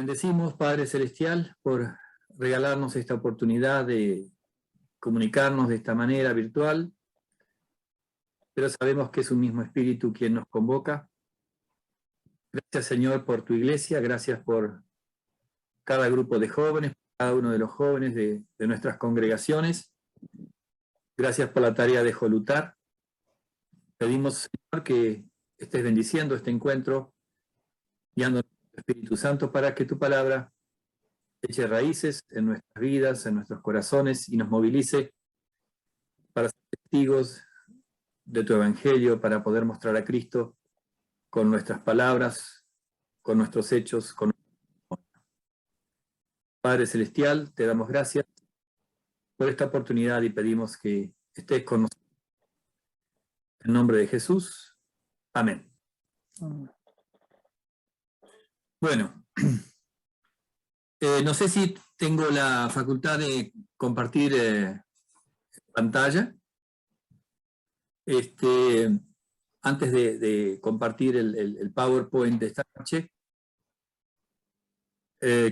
bendecimos, Padre Celestial, por regalarnos esta oportunidad de comunicarnos de esta manera virtual, pero sabemos que es un mismo Espíritu quien nos convoca. Gracias, Señor, por tu iglesia, gracias por cada grupo de jóvenes, cada uno de los jóvenes de nuestras congregaciones. Gracias por la tarea de Jolutar. Pedimos, Señor, que estés bendiciendo este encuentro, guiando al Espíritu Santo para que tu palabra eche raíces en nuestras vidas, en nuestros corazones y nos movilice para ser testigos de tu Evangelio, para poder mostrar a Cristo con nuestras palabras, con nuestros hechos, con Padre Celestial, te damos gracias por esta oportunidad y pedimos que estés con nosotros. En nombre de Jesús. Amén. Bueno, no sé si tengo la facultad de compartir pantalla. Antes de compartir el PowerPoint de esta noche,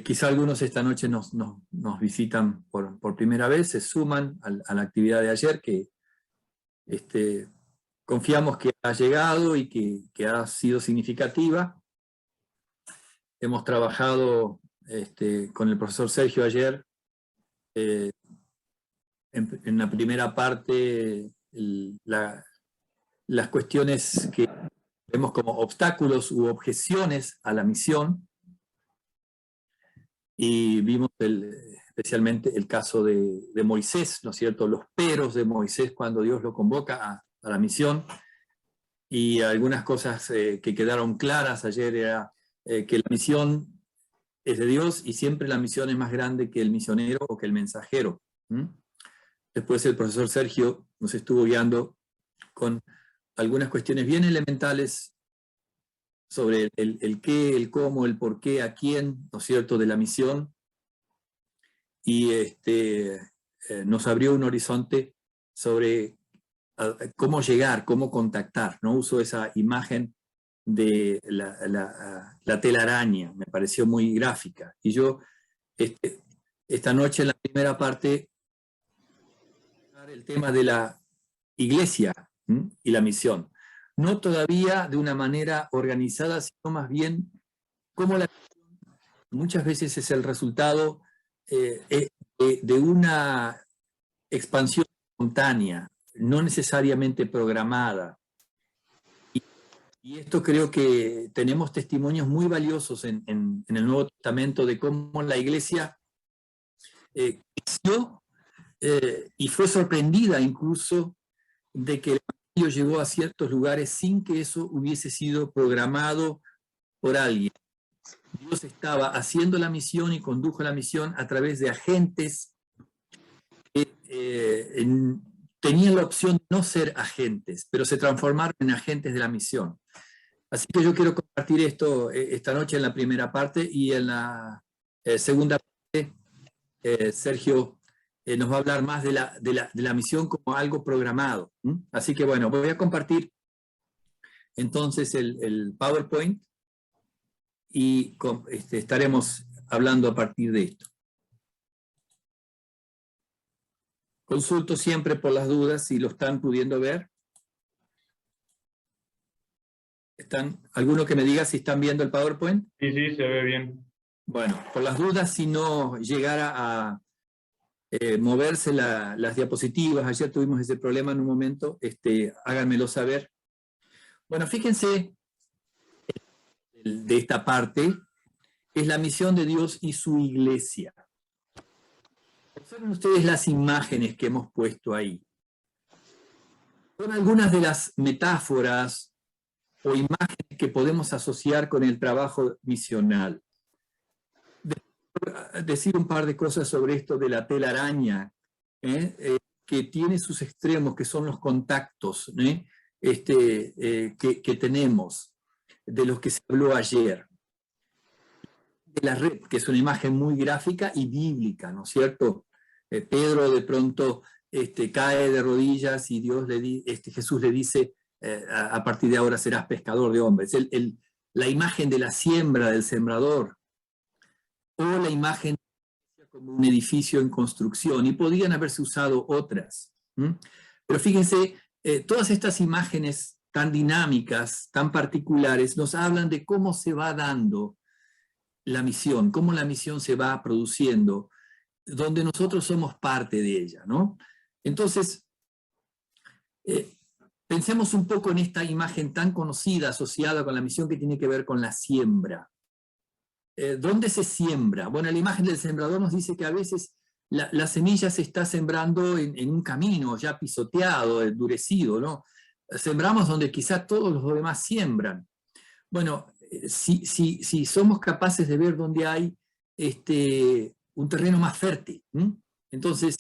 quizá algunos esta noche nos visitan por primera vez, se suman a la actividad de ayer, que confiamos que ha llegado y que ha sido significativa. Hemos trabajado con el profesor Sergio ayer en la primera parte las cuestiones que vemos como obstáculos u objeciones a la misión, y vimos especialmente el caso de Moisés, ¿no es cierto?, los peros de Moisés cuando Dios lo convoca a la misión, y algunas cosas que quedaron claras ayer era que la misión es de Dios y siempre la misión es más grande que el misionero o que el mensajero. Después el profesor Sergio nos estuvo guiando con algunas cuestiones bien elementales sobre el qué, el cómo, el por qué, a quién, ¿no es cierto?, de la misión, y nos abrió un horizonte sobre cómo llegar, cómo contactar, ¿no? Uso esa imagen de la telaraña, me pareció muy gráfica, y yo esta noche en la primera parte el tema de la iglesia y la misión, no todavía de una manera organizada, sino más bien como la misión muchas veces es el resultado de una expansión espontánea, no necesariamente programada. Y esto creo que tenemos testimonios muy valiosos en el Nuevo Testamento de cómo la iglesia creció y fue sorprendida incluso de que el Evangelio llegó a ciertos lugares sin que eso hubiese sido programado por alguien. Dios estaba haciendo la misión y condujo la misión a través de agentes que tenían la opción de no ser agentes, pero se transformaron en agentes de la misión. Así que yo quiero compartir esto esta noche en la primera parte, y en la segunda parte Sergio nos va a hablar más de la misión como algo programado. Así que bueno, voy a compartir entonces el PowerPoint y estaremos hablando a partir de esto. Consulto siempre por las dudas si lo están pudiendo ver. ¿Alguno que me diga si están viendo el PowerPoint? Sí, se ve bien. Bueno, por las dudas, si no llegara a moverse las diapositivas, ayer tuvimos ese problema en un momento, háganmelo saber. Bueno, fíjense de esta parte, es la misión de Dios y su iglesia. Observen ustedes las imágenes que hemos puesto ahí. Son algunas de las metáforas o imágenes que podemos asociar con el trabajo misional. Decir un par de cosas sobre esto de la telaraña, que tiene sus extremos, que son los contactos que tenemos, de los que se habló ayer. De la red, que es una imagen muy gráfica y bíblica, ¿no es cierto? Pedro de pronto cae de rodillas y Jesús le dice, a partir de ahora serás pescador de hombres. La imagen de la siembra, del sembrador, o la imagen como un edificio en construcción, y podrían haberse usado otras. Pero fíjense, todas estas imágenes tan dinámicas, tan particulares, nos hablan de cómo se va dando la misión, cómo la misión se va produciendo, donde nosotros somos parte de ella, ¿no? Entonces, pensemos un poco en esta imagen tan conocida asociada con la misión que tiene que ver con la siembra. ¿Dónde se siembra? Bueno, la imagen del sembrador nos dice que a veces la semilla se está sembrando en un camino ya pisoteado, endurecido, ¿no? Sembramos donde quizá todos los demás siembran. Bueno, si somos capaces de ver dónde hay un terreno más fértil, entonces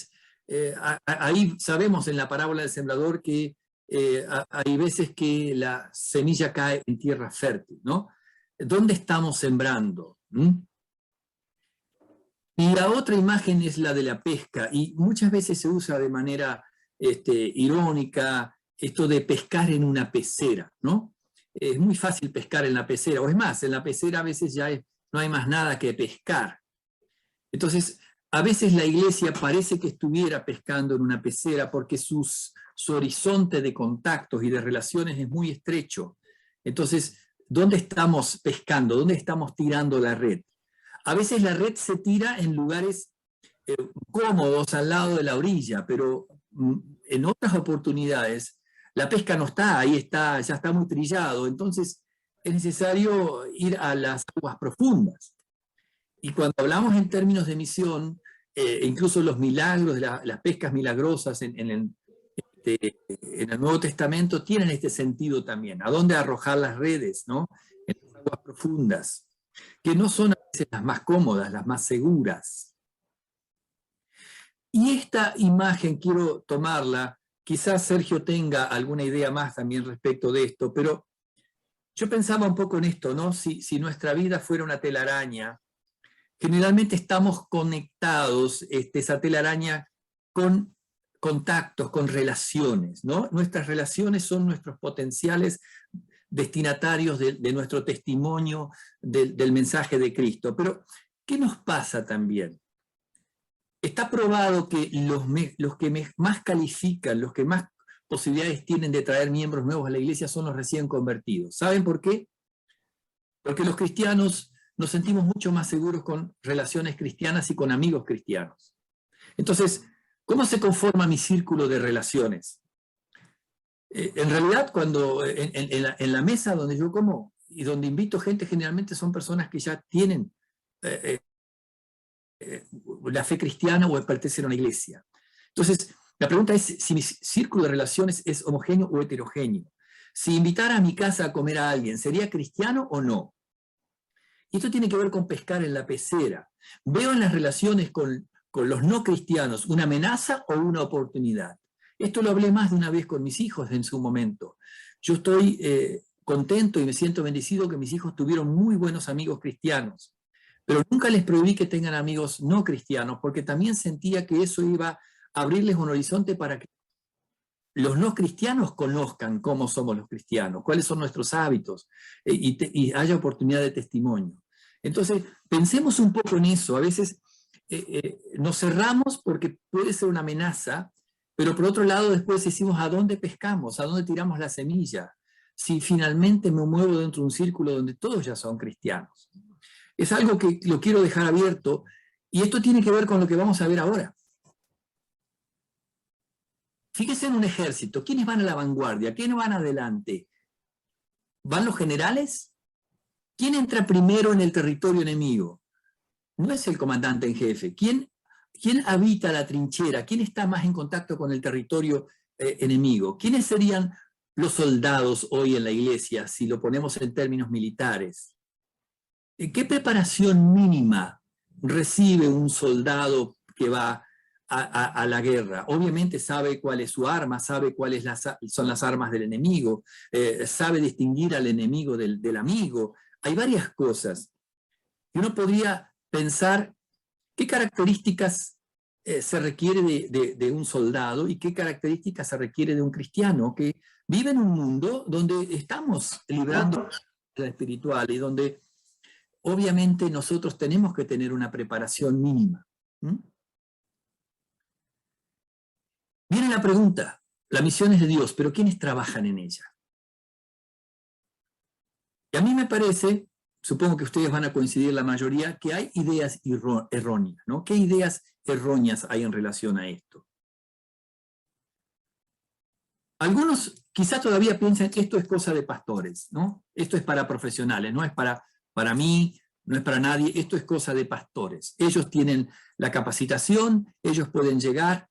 ahí sabemos en la parábola del sembrador que hay veces que la semilla cae en tierra fértil, ¿no? ¿Dónde estamos sembrando? Y la otra imagen es la de la pesca, y muchas veces se usa de manera irónica esto de pescar en una pecera, ¿no? Es muy fácil pescar en la pecera, o es más, en la pecera a veces ya no hay más nada que pescar. Entonces, a veces la iglesia parece que estuviera pescando en una pecera porque su horizonte de contactos y de relaciones es muy estrecho. Entonces, ¿dónde estamos pescando? ¿Dónde estamos tirando la red? A veces la red se tira en lugares cómodos al lado de la orilla, pero en otras oportunidades la pesca no está, ahí está, ya está muy trillado, entonces es necesario ir a las aguas profundas. Y cuando hablamos en términos de misión, incluso los milagros, las pescas milagrosas en el Nuevo Testamento tienen este sentido también. ¿A dónde arrojar las redes, ¿no? En las aguas profundas, que no son a veces las más cómodas, las más seguras. Y esta imagen quiero tomarla, quizás Sergio tenga alguna idea más también respecto de esto, pero yo pensaba un poco en esto, ¿no? Si nuestra vida fuera una telaraña, generalmente estamos conectados, esa telaraña, con contactos, con relaciones, ¿no? Nuestras relaciones son nuestros potenciales destinatarios de nuestro testimonio, del mensaje de Cristo. Pero, ¿qué nos pasa también? Está probado que los que más califican, los que más posibilidades tienen de traer miembros nuevos a la iglesia son los recién convertidos. ¿Saben por qué? Porque los cristianos nos sentimos mucho más seguros con relaciones cristianas y con amigos cristianos. Entonces, ¿cómo se conforma mi círculo de relaciones? En realidad, cuando en la mesa donde yo como y donde invito gente, generalmente son personas que ya tienen la fe cristiana o pertenecen a una iglesia. Entonces, la pregunta es si mi círculo de relaciones es homogéneo o heterogéneo. Si invitara a mi casa a comer a alguien, ¿sería cristiano o no? Y esto tiene que ver con pescar en la pecera. ¿Veo en las relaciones con los no cristianos una amenaza o una oportunidad? Esto lo hablé más de una vez con mis hijos en su momento. Yo estoy contento y me siento bendecido que mis hijos tuvieron muy buenos amigos cristianos, pero nunca les prohibí que tengan amigos no cristianos, porque también sentía que eso iba a abrirles un horizonte para que los no cristianos conozcan cómo somos los cristianos, cuáles son nuestros hábitos, y haya oportunidad de testimonio. Entonces, pensemos un poco en eso. A veces nos cerramos porque puede ser una amenaza, pero por otro lado después decimos ¿a dónde pescamos? ¿A dónde tiramos la semilla? Si finalmente me muevo dentro de un círculo donde todos ya son cristianos. Es algo que lo quiero dejar abierto, y esto tiene que ver con lo que vamos a ver ahora. Fíjense en un ejército, ¿quiénes van a la vanguardia? ¿Quiénes van adelante? ¿Van los generales? ¿Quién entra primero en el territorio enemigo? No es el comandante en jefe. ¿Quién habita la trinchera? ¿Quién está más en contacto con el territorio enemigo? ¿Quiénes serían los soldados hoy en la iglesia, si lo ponemos en términos militares? ¿Qué preparación mínima recibe un soldado que va a la guerra? Obviamente sabe cuál es su arma, sabe cuáles son las armas del enemigo, sabe distinguir al enemigo del amigo. Hay varias cosas. Y uno podría pensar qué características se requiere de un soldado y qué características se requiere de un cristiano que vive en un mundo donde estamos librando la espiritual y donde obviamente nosotros tenemos que tener una preparación mínima. Viene la pregunta, la misión es de Dios, pero ¿quiénes trabajan en ella? Y a mí me parece, supongo que ustedes van a coincidir la mayoría, que hay ideas erróneas, ¿no? ¿Qué ideas erróneas hay en relación a esto? Algunos quizás todavía piensan que esto es cosa de pastores, ¿no? Esto es para profesionales, no es para mí, no es para nadie, esto es cosa de pastores. Ellos tienen la capacitación, ellos pueden llegar,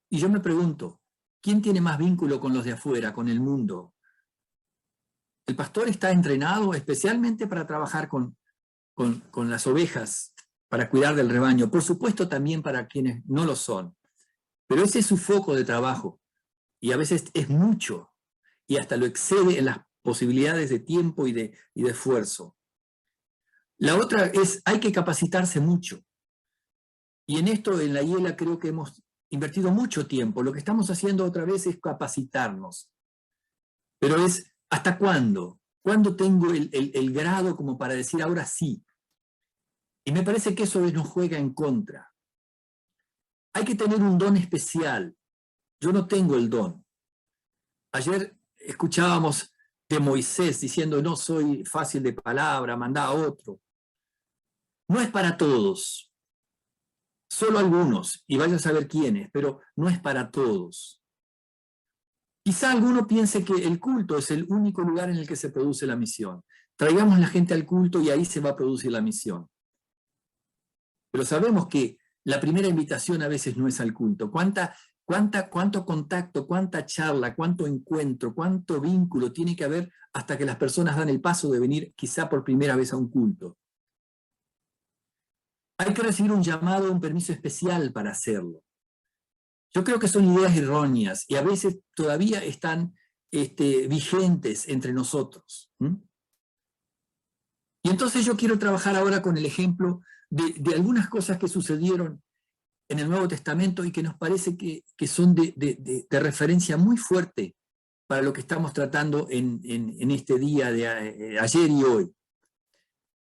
y yo me pregunto, ¿quién tiene más vínculo con los de afuera, con el mundo? El pastor está entrenado especialmente para trabajar con las ovejas, para cuidar del rebaño, por supuesto también para quienes no lo son, pero ese es su foco de trabajo, y a veces es mucho, y hasta lo excede en las posibilidades de tiempo y de esfuerzo. La otra es, hay que capacitarse mucho, y en esto en la IELA creo que hemos invertido mucho tiempo. Lo que estamos haciendo otra vez es capacitarnos, pero es ¿hasta cuándo? ¿Cuándo tengo el grado como para decir ahora sí? Y me parece que eso nos juega en contra. Hay que tener un don especial. Yo no tengo el don. Ayer escuchábamos de Moisés diciendo no soy fácil de palabra, mandá a otro. No es para todos. Solo algunos, y vaya a saber quiénes, pero no es para todos. Quizá alguno piense que el culto es el único lugar en el que se produce la misión. Traigamos la gente al culto y ahí se va a producir la misión. Pero sabemos que la primera invitación a veces no es al culto. ¿Cuánto contacto, cuánta charla, cuánto encuentro, cuánto vínculo tiene que haber hasta que las personas dan el paso de venir quizá por primera vez a un culto? Hay que recibir un llamado, un permiso especial para hacerlo. Yo creo que son ideas erróneas y a veces todavía están vigentes entre nosotros. Y entonces yo quiero trabajar ahora con el ejemplo de algunas cosas que sucedieron en el Nuevo Testamento y que nos parece que son de referencia muy fuerte para lo que estamos tratando en este día de ayer y hoy.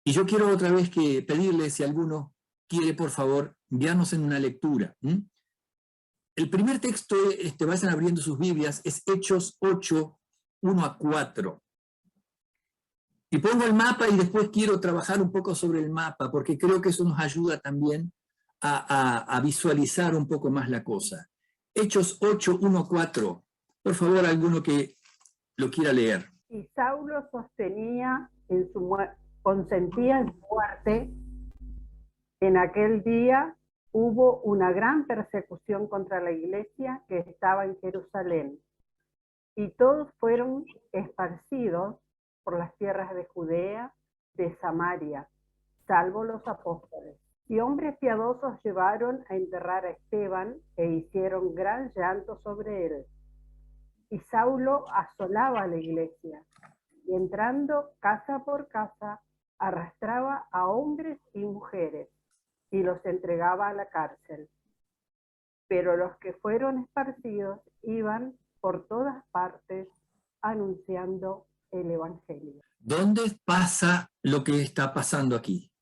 Y yo quiero otra vez pedirle, si alguno quiere, por favor, guiarnos en una lectura. El primer texto, vayan abriendo sus Biblias, es Hechos 8, 1 a 4. Y pongo el mapa y después quiero trabajar un poco sobre el mapa, porque creo que eso nos ayuda también a visualizar un poco más la cosa. Hechos 8, 1 a 4. Por favor, alguno que lo quiera leer. Y Saulo consentía en su muerte. En aquel día hubo una gran persecución contra la iglesia que estaba en Jerusalén, y todos fueron esparcidos por las tierras de Judea, de Samaria, salvo los apóstoles. Y hombres piadosos llevaron a enterrar a Esteban e hicieron gran llanto sobre él. Y Saulo asolaba a la iglesia, y entrando casa por casa, arrastraba a hombres y mujeres, y los entregaba a la cárcel. Pero los que fueron esparcidos iban por todas partes anunciando el evangelio. ¿Dónde pasa lo que está pasando aquí?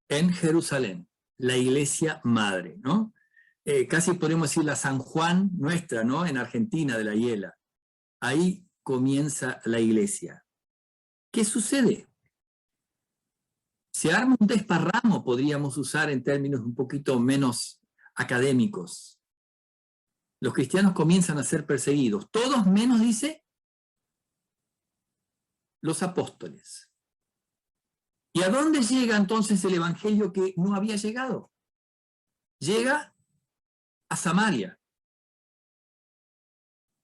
En Jerusalén, la iglesia madre, ¿no? Casi podemos decir la San Juan nuestra, ¿no? En Argentina, de la IELA. Ahí comienza la iglesia. ¿Qué sucede? Se arma un desparramo, podríamos usar en términos un poquito menos académicos. Los cristianos comienzan a ser perseguidos, todos menos, dice, los apóstoles. ¿Y a dónde llega entonces el evangelio que no había llegado? Llega a Samaria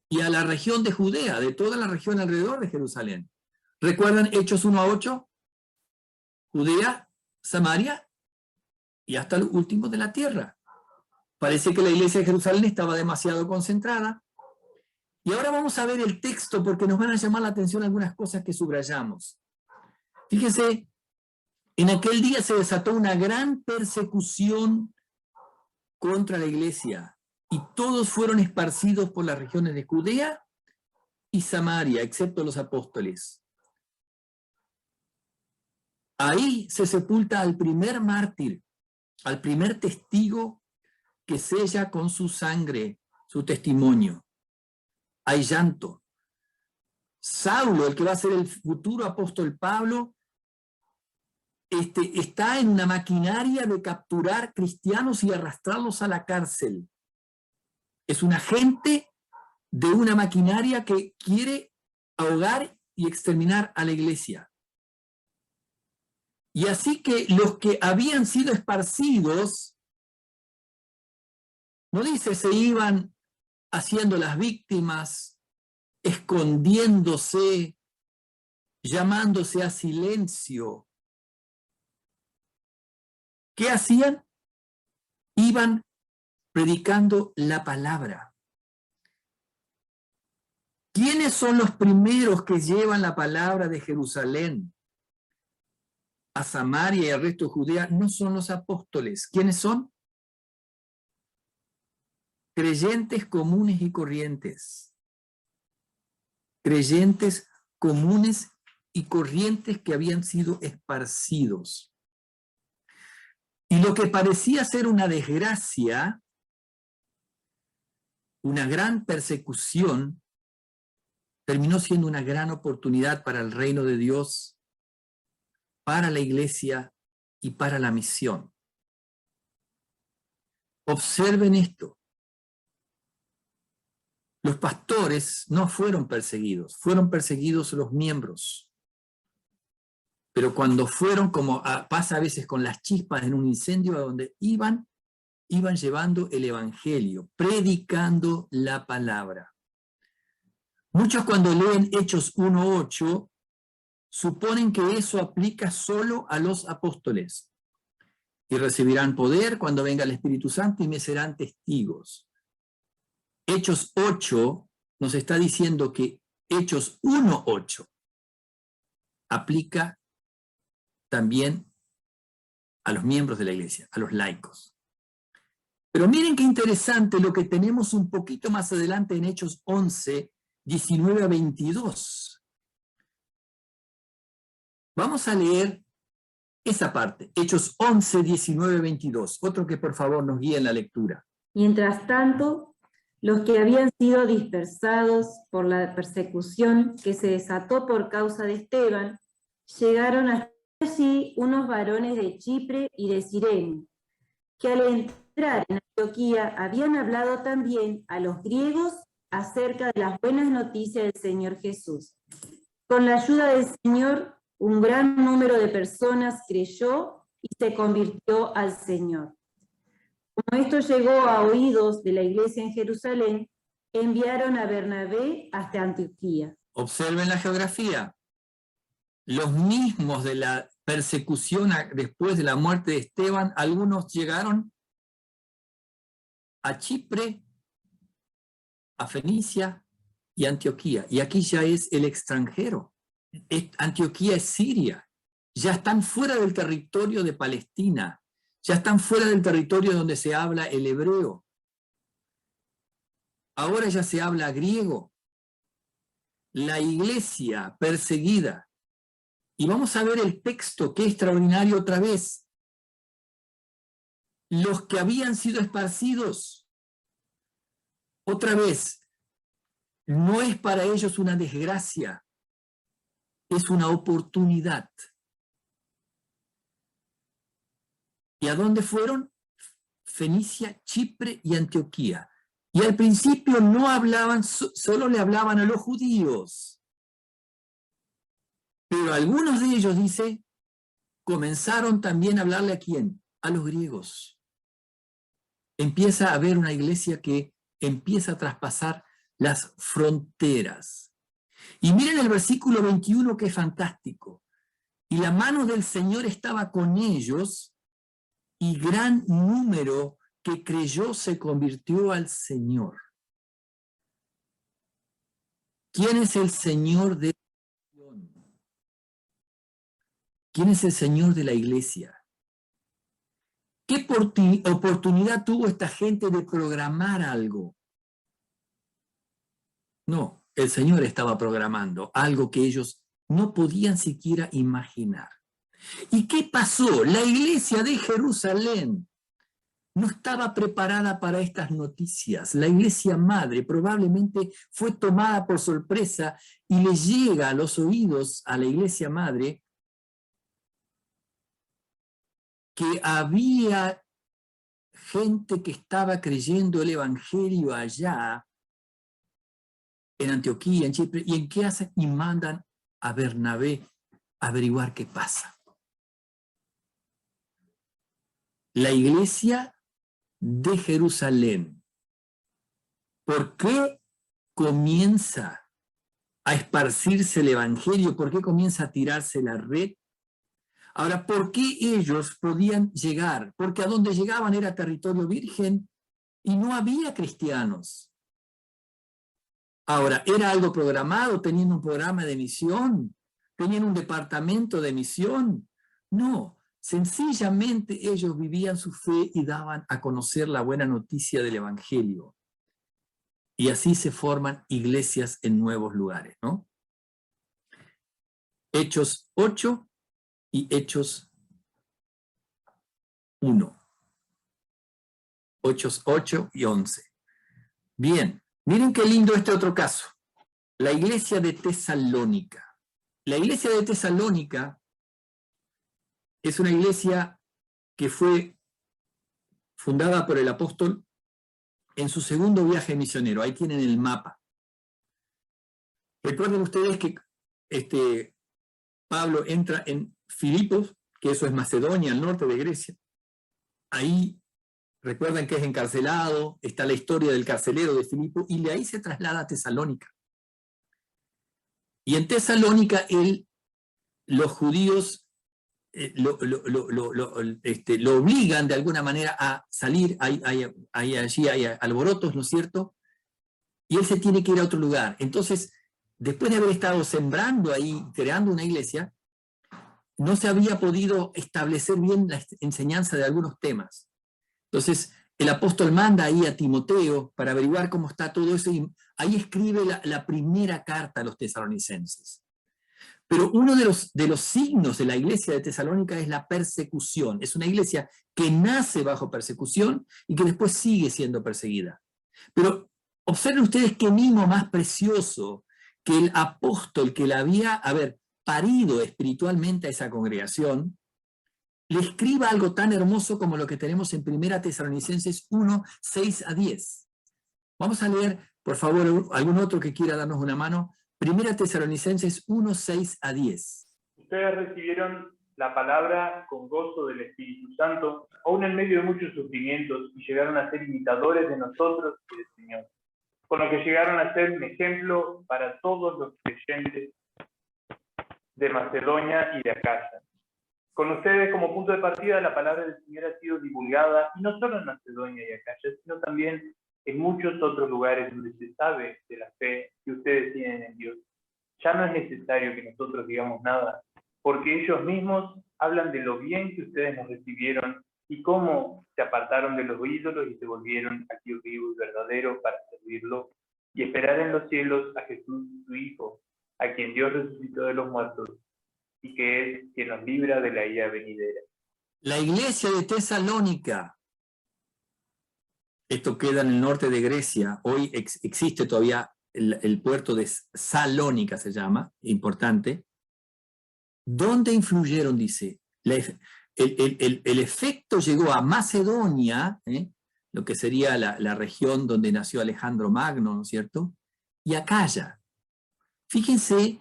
y a la región de Judea, de toda la región alrededor de Jerusalén. ¿Recuerdan Hechos 1 a 8? Judea, Samaria y hasta lo último de la tierra. Parece que la iglesia de Jerusalén estaba demasiado concentrada. Y ahora vamos a ver el texto porque nos van a llamar la atención algunas cosas que subrayamos. Fíjese, en aquel día se desató una gran persecución contra la iglesia y todos fueron esparcidos por las regiones de Judea y Samaria, excepto los apóstoles. Ahí se sepulta al primer mártir, al primer testigo que sella con su sangre su testimonio. Hay llanto. Saulo, el que va a ser el futuro apóstol Pablo, está en una maquinaria de capturar cristianos y arrastrarlos a la cárcel. Es un agente de una maquinaria que quiere ahogar y exterminar a la iglesia. Y así que los que habían sido esparcidos, no dice se iban haciendo las víctimas, escondiéndose, llamándose a silencio. ¿Qué hacían? Iban predicando la palabra. ¿Quiénes son los primeros que llevan la palabra de Jerusalén a Samaria y al resto de Judea? No son los apóstoles. ¿Quiénes son? Creyentes comunes y corrientes. Creyentes comunes y corrientes que habían sido esparcidos. Y lo que parecía ser una desgracia, una gran persecución, terminó siendo una gran oportunidad para el reino de Dios, para la iglesia y para la misión. Observen esto. Los pastores no fueron perseguidos los miembros. Pero cuando fueron, como pasa a veces con las chispas en un incendio, a donde iban llevando el evangelio, predicando la palabra. Muchos cuando leen Hechos 1:8, suponen que eso aplica solo a los apóstoles. Y recibirán poder cuando venga el Espíritu Santo y me serán testigos. Hechos 8 nos está diciendo que Hechos 1:8 aplica también a los miembros de la iglesia, a los laicos. Pero miren qué interesante lo que tenemos un poquito más adelante en Hechos 11, 19 a 22. Vamos a leer esa parte, Hechos 11, 19 a 22. Otro que por favor nos guíe en la lectura. Mientras tanto, los que habían sido dispersados por la persecución que se desató por causa de Esteban, llegaron hasta allí unos varones de Chipre y de Cirene, que al entrar en Antioquía habían hablado también a los griegos acerca de las buenas noticias del Señor Jesús. Con la ayuda del Señor, un gran número de personas creyó y se convirtió al Señor. Como esto llegó a oídos de la iglesia en Jerusalén, enviaron a Bernabé hasta Antioquía. Observen la geografía. Los mismos de la persecución después de la muerte de Esteban, algunos llegaron a Chipre, a Fenicia y Antioquía. Y aquí ya es el extranjero. Antioquía es Siria. Ya están fuera del territorio de Palestina. Ya están fuera del territorio donde se habla el hebreo. Ahora ya se habla griego. La iglesia perseguida. Y vamos a ver el texto, qué extraordinario otra vez. Los que habían sido esparcidos, otra vez, no es para ellos una desgracia, es una oportunidad. ¿Y a dónde fueron? Fenicia, Chipre y Antioquía. Y al principio no hablaban, solo le hablaban a los judíos. Pero algunos de ellos, dice, comenzaron también a hablarle ¿a quién? A los griegos. Empieza a haber una iglesia que empieza a traspasar las fronteras. Y miren el versículo 21 que es fantástico. Y la mano del Señor estaba con ellos, y gran número que creyó se convirtió al Señor. ¿Quién es el Señor de ¿Quién es el Señor de la iglesia? ¿Qué oportunidad tuvo esta gente de programar algo? No, el Señor estaba programando algo que ellos no podían siquiera imaginar. ¿Y qué pasó? La iglesia de Jerusalén no estaba preparada para estas noticias. La iglesia madre probablemente fue tomada por sorpresa y le llega a los oídos a la iglesia madre que había gente que estaba creyendo el evangelio allá en Antioquía, en Chipre, y en qué hacen, y mandan a Bernabé a averiguar qué pasa. La iglesia de Jerusalén, ¿por qué comienza a esparcirse el evangelio? ¿Por qué comienza a tirarse la red? Ahora, ¿por qué ellos podían llegar? Porque a donde llegaban era territorio virgen y no había cristianos. Ahora, ¿era algo programado? ¿Tenían un programa de misión? ¿Tenían un departamento de misión? No, sencillamente ellos vivían su fe y daban a conocer la buena noticia del evangelio. Y así se forman iglesias en nuevos lugares, ¿no? Hechos 8 y Hechos 1. Hechos 8 y 11. Bien, miren qué lindo este otro caso. La iglesia de Tesalónica. La iglesia de Tesalónica es una iglesia que fue fundada por el apóstol en su segundo viaje misionero. Ahí tienen el mapa. Recuerden ustedes que Pablo entra en Filipos, que eso es Macedonia, al norte de Grecia. Ahí recuerden que es encarcelado, está la historia del carcelero de Filipo, y de ahí se traslada a Tesalónica. Y en Tesalónica los judíos lo obligan de alguna manera a salir, allí hay alborotos, ¿no es cierto? Y él se tiene que ir a otro lugar. Entonces, después de haber estado sembrando ahí, creando una iglesia, no se había podido establecer bien la enseñanza de algunos temas. Entonces, el apóstol manda ahí a Timoteo para averiguar cómo está todo eso, y ahí escribe la primera carta a los tesalonicenses. Pero uno de los signos de la iglesia de Tesalónica es la persecución. Es una iglesia que nace bajo persecución y que después sigue siendo perseguida. Pero observen ustedes qué mimo más precioso que el apóstol que la había, parido espiritualmente a esa congregación, le escriba algo tan hermoso como lo que tenemos en 1 Tesalonicenses 1, 6 a 10. Vamos a leer, por favor, algún otro que quiera darnos una mano. 1 Tesalonicenses 1, 6 a 10. Ustedes recibieron la palabra con gozo del Espíritu Santo, aún en medio de muchos sufrimientos, y llegaron a ser imitadores de nosotros y del Señor, con lo que llegaron a ser un ejemplo para todos los creyentes de Macedonia y de Acaya. Con ustedes como punto de partida, la palabra del Señor ha sido divulgada, y no solo en Macedonia y Acaya, sino también en muchos otros lugares donde se sabe de la fe que ustedes tienen en Dios. Ya no es necesario que nosotros digamos nada, porque ellos mismos hablan de lo bien que ustedes nos recibieron y cómo se apartaron de los ídolos y se volvieron a Dios vivo y verdadero para servirlo y esperar en los cielos a Jesús, su Hijo, a quien Dios resucitó de los muertos y que es quien nos libra de la ira venidera. La iglesia de Tesalónica, esto queda en el norte de Grecia, hoy existe todavía el puerto de Salónica, se llama, importante. ¿Dónde influyeron? Dice, el efecto llegó a Macedonia, lo que sería la región donde nació Alejandro Magno, ¿no es cierto? Y Acaya. Fíjense,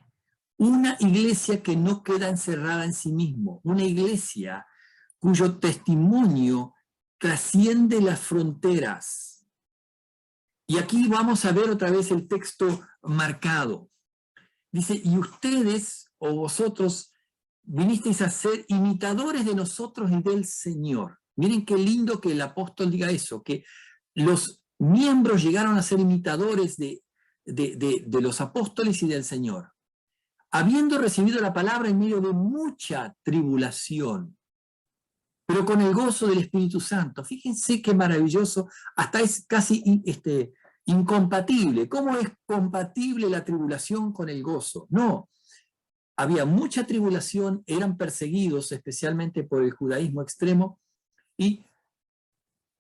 una iglesia que no queda encerrada en sí mismo, una iglesia cuyo testimonio trasciende las fronteras. Y aquí vamos a ver otra vez el texto marcado. Dice, y ustedes o vosotros vinisteis a ser imitadores de nosotros y del Señor. Miren qué lindo que el apóstol diga eso, que los miembros llegaron a ser imitadores de los apóstoles y del Señor, habiendo recibido la palabra en medio de mucha tribulación, pero con el gozo del Espíritu Santo. Fíjense qué maravilloso, hasta es casi incompatible. ¿Cómo es compatible la tribulación con el gozo? No, había mucha tribulación, eran perseguidos especialmente por el judaísmo extremo y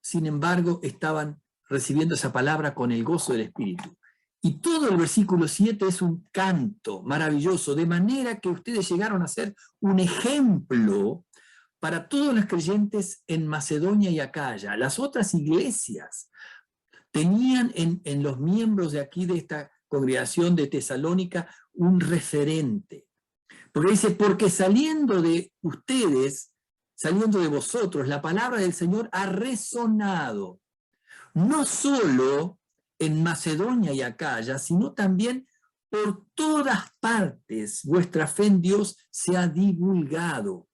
sin embargo estaban recibiendo esa palabra con el gozo del Espíritu. Y todo el versículo 7 es un canto maravilloso, de manera que ustedes llegaron a ser un ejemplo para todos los creyentes en Macedonia y Acaya. Las otras iglesias tenían en los miembros de aquí, de esta congregación de Tesalónica, un referente. Porque dice, porque saliendo de ustedes, saliendo de vosotros, la palabra del Señor ha resonado, no solo en Macedonia y Acaya, sino también por todas partes vuestra fe en Dios se ha divulgado.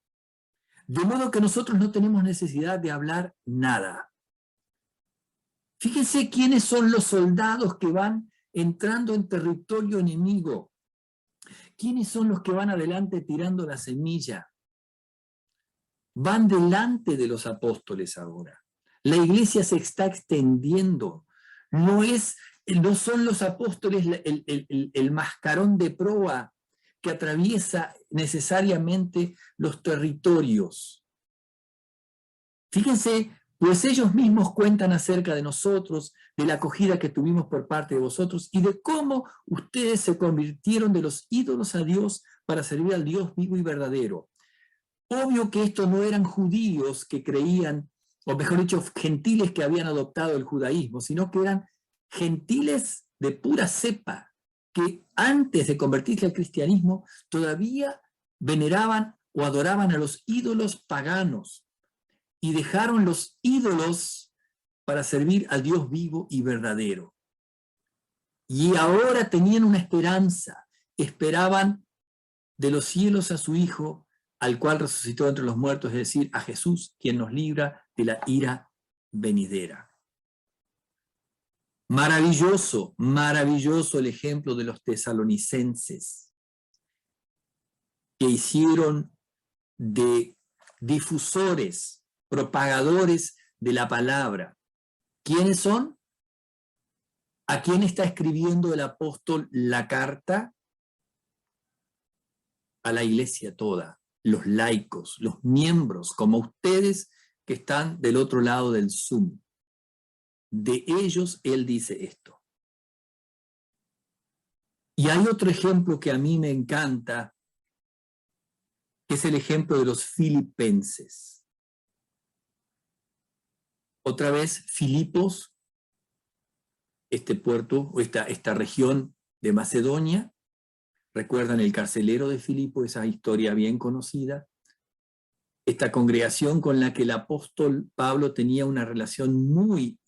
De modo que nosotros no tenemos necesidad de hablar nada. Fíjense quiénes son los soldados que van entrando en territorio enemigo. ¿Quiénes son los que van adelante tirando la semilla? Van delante de los apóstoles ahora. La iglesia se está extendiendo. No son los apóstoles el mascarón de proa que atraviesa necesariamente los territorios. Fíjense, pues ellos mismos cuentan acerca de nosotros, de la acogida que tuvimos por parte de vosotros y de cómo ustedes se convirtieron de los ídolos a Dios para servir al Dios vivo y verdadero. Obvio que estos no eran judíos que creían, o mejor dicho, gentiles que habían adoptado el judaísmo, sino que eran gentiles de pura cepa, que antes de convertirse al cristianismo todavía veneraban o adoraban a los ídolos paganos y dejaron los ídolos para servir al Dios vivo y verdadero. Y ahora tenían una esperanza, esperaban de los cielos a su Hijo, al cual resucitó entre los muertos, es decir, a Jesús, quien nos libra de la ira venidera. Maravilloso, maravilloso el ejemplo de los tesalonicenses, que hicieron de difusores, propagadores de la palabra. ¿Quiénes son? ¿A quién está escribiendo el apóstol la carta? A la iglesia toda, los laicos, los miembros, como ustedes que están del otro lado del Zoom. De ellos él dice esto. Y hay otro ejemplo que a mí me encanta, que es el ejemplo de los filipenses. Otra vez, Filipos, este puerto, o esta región de Macedonia, recuerdan el carcelero de Filipo, esa historia bien conocida, esta congregación con la que el apóstol Pablo tenía una relación muy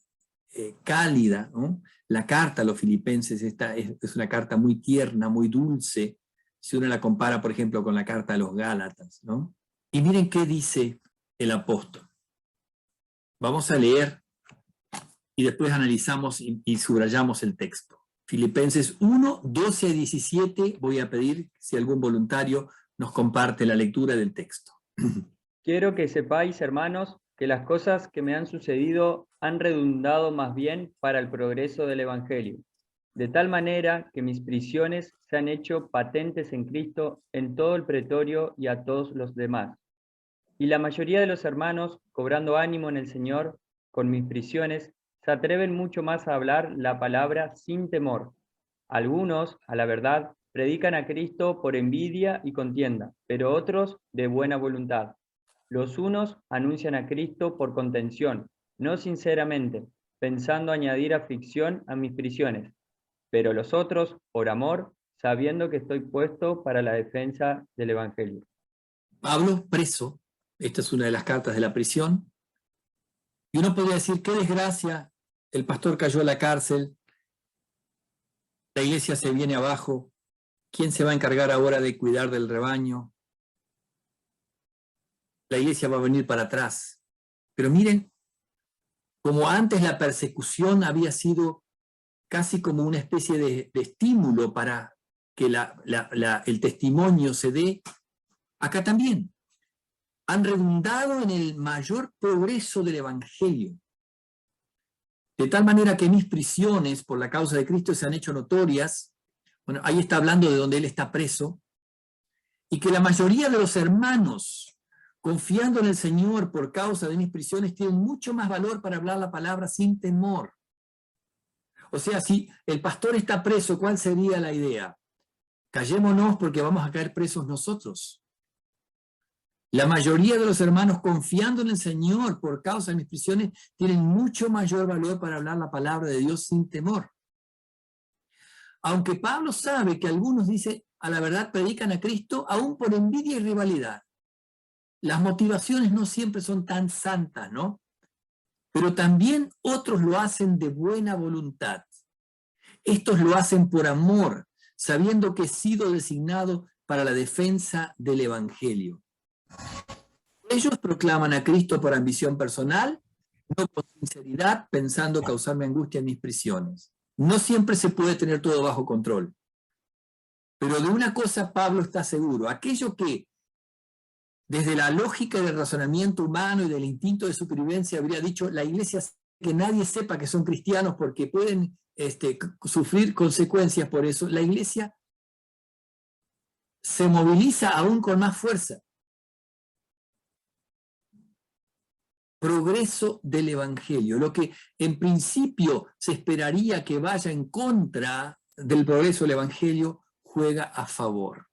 cálida, ¿no? La carta a los filipenses es una carta muy tierna, muy dulce, si uno la compara, por ejemplo, con la carta a los Gálatas, ¿no? Y miren qué dice el apóstol. Vamos a leer y después analizamos y subrayamos el texto. Filipenses 1, 12 a 17, voy a pedir si algún voluntario nos comparte la lectura del texto. Quiero que sepáis, hermanos, que las cosas que me han sucedido han redundado más bien para el progreso del Evangelio, de tal manera que mis prisiones se han hecho patentes en Cristo en todo el pretorio y a todos los demás. Y la mayoría de los hermanos, cobrando ánimo en el Señor, con mis prisiones, se atreven mucho más a hablar la palabra sin temor. Algunos, a la verdad, predican a Cristo por envidia y contienda, pero otros de buena voluntad. Los unos anuncian a Cristo por contención, no sinceramente, pensando añadir aflicción a mis prisiones, pero los otros por amor, sabiendo que estoy puesto para la defensa del Evangelio. Pablo, preso, esta es una de las cartas de la prisión, y uno podría decir, qué desgracia, el pastor cayó a la cárcel, la iglesia se viene abajo, ¿quién se va a encargar ahora de cuidar del rebaño? La iglesia va a venir para atrás. Pero miren, como antes la persecución había sido casi como una especie de estímulo para que el testimonio se dé, acá también. Han redundado en el mayor progreso del Evangelio. De tal manera que mis prisiones por la causa de Cristo se han hecho notorias. Bueno, ahí está hablando de donde él está preso. y que la mayoría de los hermanos, confiando en el Señor por causa de mis prisiones, tienen mucho más valor para hablar la palabra sin temor. O sea, si el pastor está preso, ¿cuál sería la idea? Callémonos porque vamos a caer presos nosotros. La mayoría de los hermanos, confiando en el Señor por causa de mis prisiones, tienen mucho mayor valor para hablar la palabra de Dios sin temor. Aunque Pablo sabe que algunos, dice, a la verdad predican a Cristo aún por envidia y rivalidad. Las motivaciones no siempre son tan santas, ¿no? Pero también otros lo hacen de buena voluntad. Estos lo hacen por amor, sabiendo que he sido designado para la defensa del Evangelio. Ellos proclaman a Cristo por ambición personal, no con sinceridad, pensando causarme angustia en mis prisiones. No siempre se puede tener todo bajo control. Pero de una cosa Pablo está seguro: aquello que, desde la lógica del razonamiento humano y del instinto de supervivencia, habría dicho, la iglesia, que nadie sepa que son cristianos porque pueden sufrir consecuencias por eso, la iglesia se moviliza aún con más fuerza. Progreso del Evangelio, lo que en principio se esperaría que vaya en contra del progreso del Evangelio, juega a favor.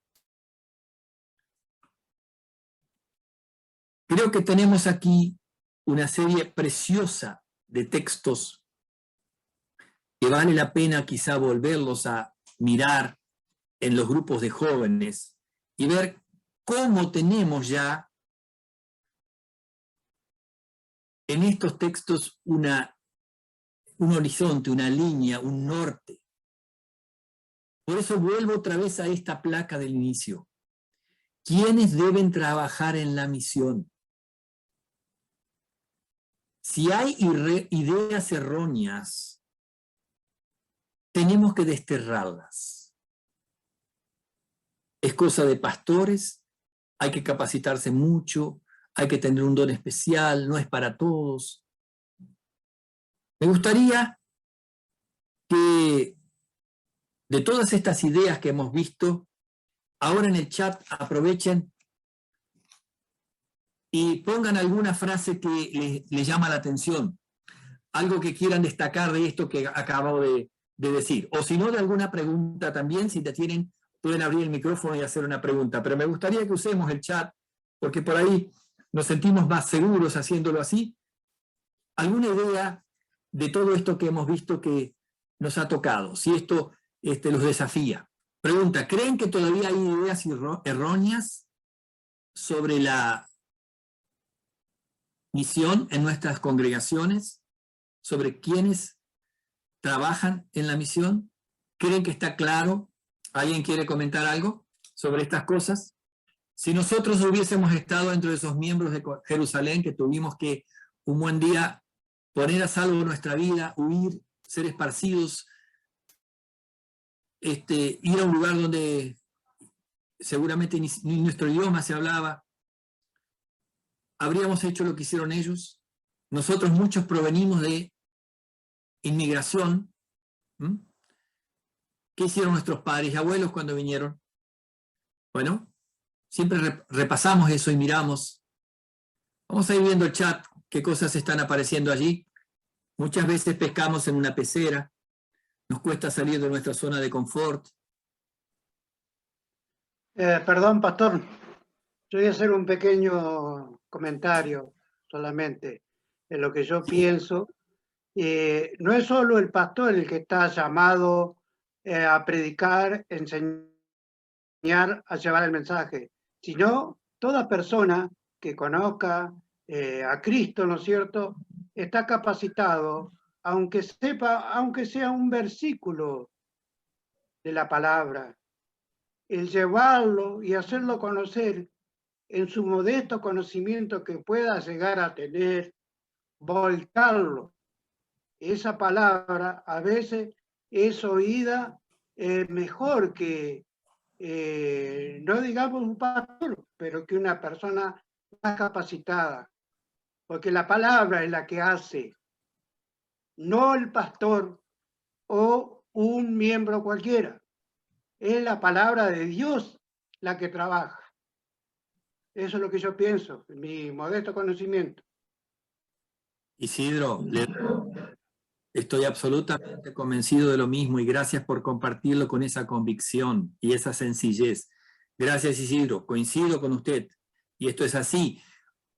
Creo que tenemos aquí una serie preciosa de textos que vale la pena quizá volverlos a mirar en los grupos de jóvenes y ver cómo tenemos ya en estos textos un horizonte, una línea, un norte. Por eso vuelvo otra vez a esta placa del inicio. ¿Quiénes deben trabajar en la misión? Si hay ideas erróneas, tenemos que desterrarlas. Es cosa de pastores, hay que capacitarse mucho, hay que tener un don especial, no es para todos. Me gustaría que de todas estas ideas que hemos visto, ahora en el chat aprovechen y pongan alguna frase que les llama la atención, algo que quieran destacar de esto que acabo de decir, o si no, de alguna pregunta también. Si te tienen, pueden abrir el micrófono y hacer una pregunta, pero me gustaría que usemos el chat, porque por ahí nos sentimos más seguros haciéndolo así. ¿Alguna idea de todo esto que hemos visto que nos ha tocado? Si esto los desafía. Pregunta: ¿creen que todavía hay ideas erróneas sobre la misión en nuestras congregaciones? ¿Sobre quiénes trabajan en la misión? ¿Creen que está claro? ¿Alguien quiere comentar algo sobre estas cosas? Si nosotros hubiésemos estado entre esos miembros de Jerusalén que tuvimos que un buen día poner a salvo nuestra vida, huir, ser esparcidos, ir a un lugar donde seguramente ni nuestro idioma se hablaba, ¿habríamos hecho lo que hicieron ellos? Nosotros muchos provenimos de inmigración. ¿Qué hicieron nuestros padres y abuelos cuando vinieron? Bueno, siempre repasamos eso y miramos. Vamos a ir viendo el chat, qué cosas están apareciendo allí. Muchas veces pescamos en una pecera, nos cuesta salir de nuestra zona de confort. Perdón, pastor, yo voy a hacer un pequeño comentario solamente en lo que yo pienso. No es solo el pastor el que está llamado a predicar, enseñar, a llevar el mensaje, sino toda persona que conozca a Cristo, ¿no es cierto?, está capacitado, aunque sea un versículo de la palabra, el llevarlo y hacerlo conocer en su modesto conocimiento que pueda llegar a tener, volcarlo. Esa palabra a veces es oída mejor que, no digamos un pastor, pero que una persona más capacitada, porque la palabra es la que hace, no el pastor o un miembro cualquiera. Es la palabra de Dios la que trabaja. Eso es lo que yo pienso, en mi modesto conocimiento. Isidro, estoy absolutamente convencido de lo mismo y gracias por compartirlo con esa convicción y esa sencillez. Gracias, Isidro, coincido con usted. Y esto es así.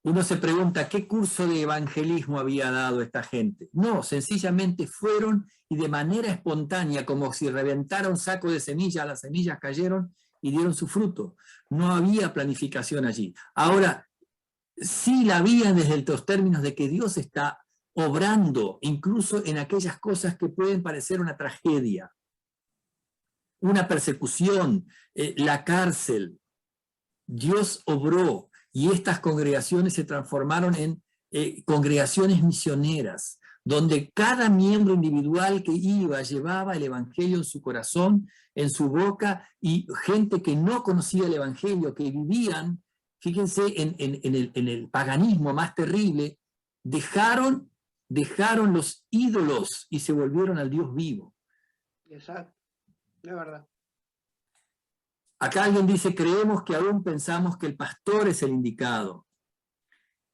Uno se pregunta, ¿qué curso de evangelismo había dado esta gente? No, sencillamente fueron y de manera espontánea, como si reventara un saco de semillas, las semillas cayeron y dieron su fruto. No había planificación allí. Ahora, sí la había desde los términos de que Dios está obrando, incluso en aquellas cosas que pueden parecer una tragedia, una persecución, la cárcel. Dios obró y estas congregaciones se transformaron en congregaciones misioneras, donde cada miembro individual que iba llevaba el evangelio en su corazón, en su boca, y gente que no conocía el evangelio, que vivían, fíjense, en el paganismo más terrible, dejaron los ídolos y se volvieron al Dios vivo. Exacto, de verdad. Acá alguien dice, creemos que aún pensamos que el pastor es el indicado.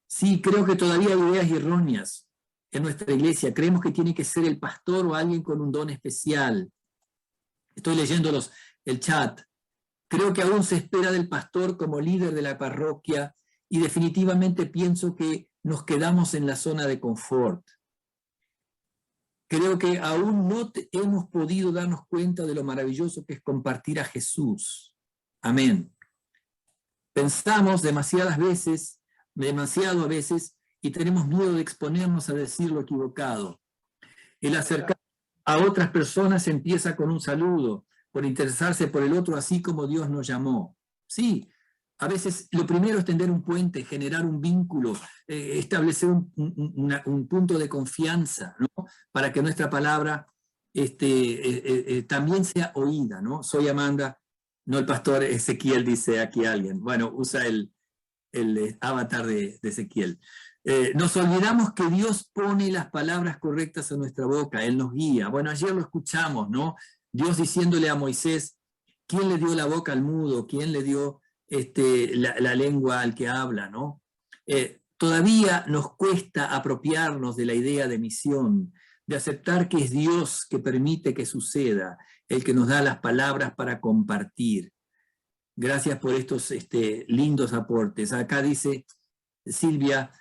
Sí, creo que todavía hay ideas erróneas en nuestra iglesia. Creemos que tiene que ser el pastor o alguien con un don especial. Estoy leyendo el chat. Creo que aún se espera del pastor como líder de la parroquia y definitivamente pienso que nos quedamos en la zona de confort. Creo que aún no hemos podido darnos cuenta de lo maravilloso que es compartir a Jesús. Amén. Pensamos demasiado a veces, y tenemos miedo de exponernos a decir lo equivocado. El acercar a otras personas empieza con un saludo, por interesarse por el otro, así como Dios nos llamó. Sí, a veces lo primero es tender un puente, generar un vínculo, establecer un punto de confianza, ¿no? Para que nuestra palabra también sea oída, ¿no? Soy Amanda, no el pastor Ezequiel, dice aquí alguien. Bueno, usa el avatar de Ezequiel. Nos olvidamos que Dios pone las palabras correctas en nuestra boca, Él nos guía. Bueno, ayer lo escuchamos, ¿no? Dios diciéndole a Moisés, ¿quién le dio la boca al mudo? ¿Quién le dio la lengua al que habla, ¿no? Todavía nos cuesta apropiarnos de la idea de misión, de aceptar que es Dios que permite que suceda, el que nos da las palabras para compartir. Gracias por estos lindos aportes. Acá dice Silvia,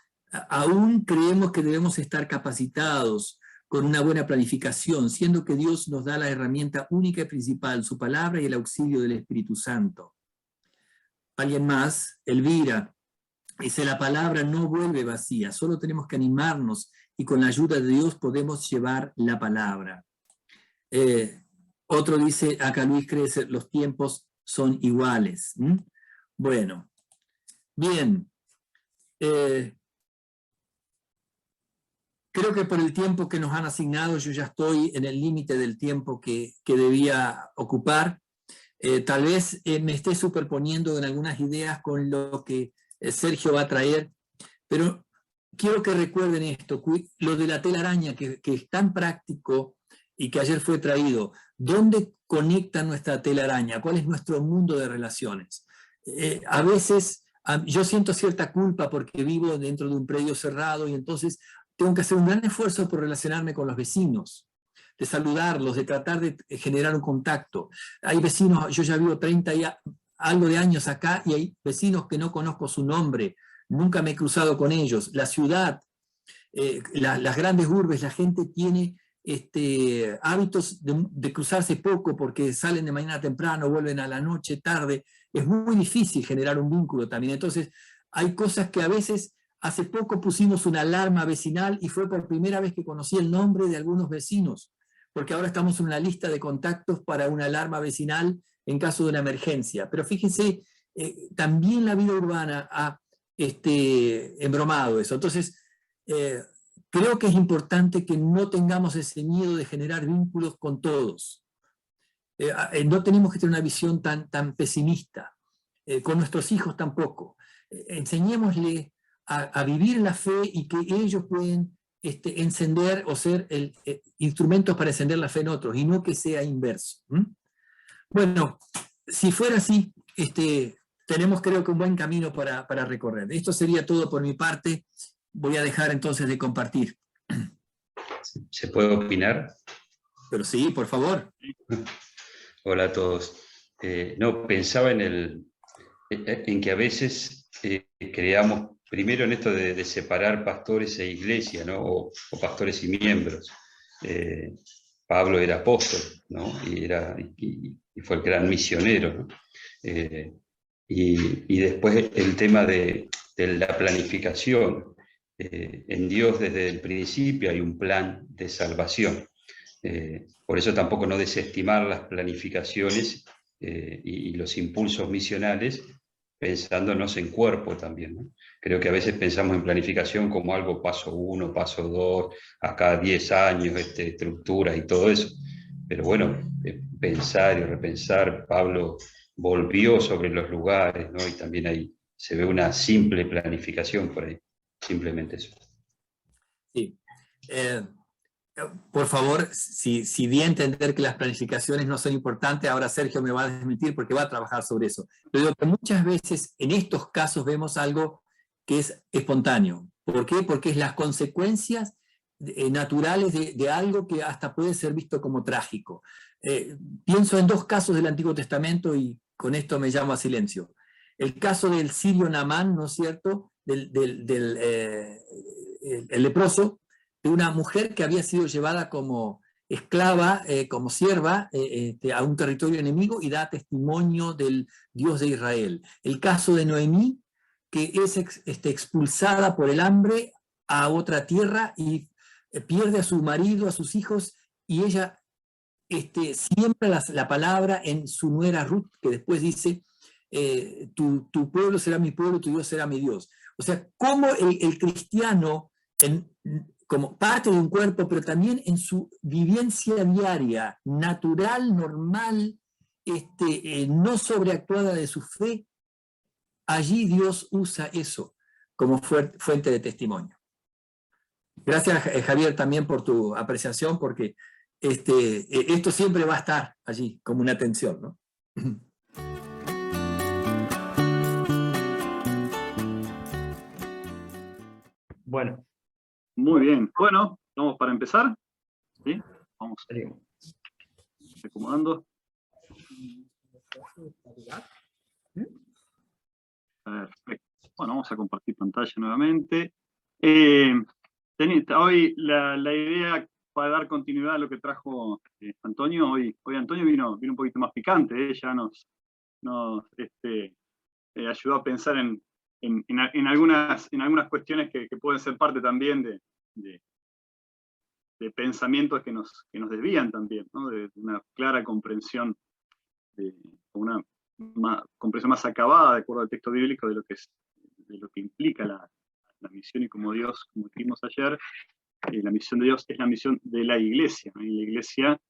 aún creemos que debemos estar capacitados con una buena planificación, siendo que Dios nos da la herramienta única y principal, su palabra y el auxilio del Espíritu Santo. Alguien más, Elvira, dice, la palabra no vuelve vacía, solo tenemos que animarnos y con la ayuda de Dios podemos llevar la palabra. Otro dice, acá Luis cree que los tiempos son iguales. Bueno, bien. Creo que por el tiempo que nos han asignado, yo ya estoy en el límite del tiempo que debía ocupar. Tal vez me esté superponiendo en algunas ideas con lo que Sergio va a traer, pero quiero que recuerden esto, lo de la telaraña, que es tan práctico y que ayer fue traído. ¿Dónde conecta nuestra telaraña? ¿Cuál es nuestro mundo de relaciones? A veces yo siento cierta culpa porque vivo dentro de un predio cerrado y entonces tengo que hacer un gran esfuerzo por relacionarme con los vecinos, de saludarlos, de tratar de generar un contacto. Hay vecinos, yo ya vivo 30 y algo de años acá y hay vecinos que no conozco su nombre, nunca me he cruzado con ellos. La ciudad, las grandes urbes, la gente tiene hábitos de cruzarse poco porque salen de mañana temprano, vuelven a la noche, tarde. Es muy difícil generar un vínculo también. Entonces, hay cosas que a veces, hace poco pusimos una alarma vecinal y fue por primera vez que conocí el nombre de algunos vecinos, porque ahora estamos en una lista de contactos para una alarma vecinal en caso de una emergencia. Pero fíjense, también la vida urbana ha embromado eso. Entonces, creo que es importante que no tengamos ese miedo de generar vínculos con todos. No tenemos que tener una visión tan pesimista, con nuestros hijos tampoco. Enseñémosle a vivir la fe y que ellos pueden encender o ser instrumentos para encender la fe en otros, y no que sea inverso. Bueno, si fuera así, tenemos creo que un buen camino para recorrer. Esto sería todo por mi parte. Voy a dejar entonces de compartir. ¿Se puede opinar? Pero sí, por favor. Hola a todos. No, pensaba en que a veces creamos, primero en esto de separar pastores e iglesia, ¿no? O pastores y miembros. Pablo era apóstol, ¿no? Y fue el gran misionero, ¿no? Y después el tema de la planificación. En Dios desde el principio hay un plan de salvación. Por eso tampoco no desestimar las planificaciones y los impulsos misionales, pensándonos en cuerpo también, ¿no? Creo que a veces pensamos en planificación como algo paso 1, paso 2, a cada 10 años, estructuras y todo eso. Pero bueno, pensar y repensar, Pablo volvió sobre los lugares, ¿no? Y también ahí se ve una simple planificación por ahí, simplemente eso. Sí. Por favor, si di a entender que las planificaciones no son importantes, ahora Sergio me va a desmentir porque va a trabajar sobre eso. Pero digo que muchas veces en estos casos vemos algo que es espontáneo. ¿Por qué? Porque es las consecuencias naturales de algo que hasta puede ser visto como trágico. Pienso en 2 casos del Antiguo Testamento y con esto me llamo a silencio. El caso del sirio Naamán, ¿no es cierto?, el leproso, de una mujer que había sido llevada como esclava, como sierva, a un territorio enemigo y da testimonio del Dios de Israel. El caso de Noemí, que es expulsada por el hambre a otra tierra y pierde a su marido, a sus hijos, y ella siembra la palabra en su nuera Ruth, que después dice, tu pueblo será mi pueblo, tu Dios será mi Dios. O sea, cómo el cristiano, como parte de un cuerpo, pero también en su vivencia diaria, natural, normal, no sobreactuada de su fe, allí Dios usa eso como fuente de testimonio. Gracias, Javier, también por tu apreciación, porque esto siempre va a estar allí como una tensión, ¿no? Bueno, muy bien. Bueno, vamos para empezar. ¿Sí? Vamos acomodando. Perfecto. Bueno, vamos a compartir pantalla nuevamente. Hoy la idea para dar continuidad a lo que trajo Antonio, hoy Antonio vino un poquito más picante, ya nos ayudó a pensar en algunas cuestiones que pueden ser parte también de pensamientos que nos desvían también, ¿no? De una clara comprensión, una comprensión más acabada, de acuerdo al texto bíblico, de lo que implica la misión, y como Dios, como dijimos ayer, la misión de Dios es la misión de la iglesia, ¿no? Y la iglesia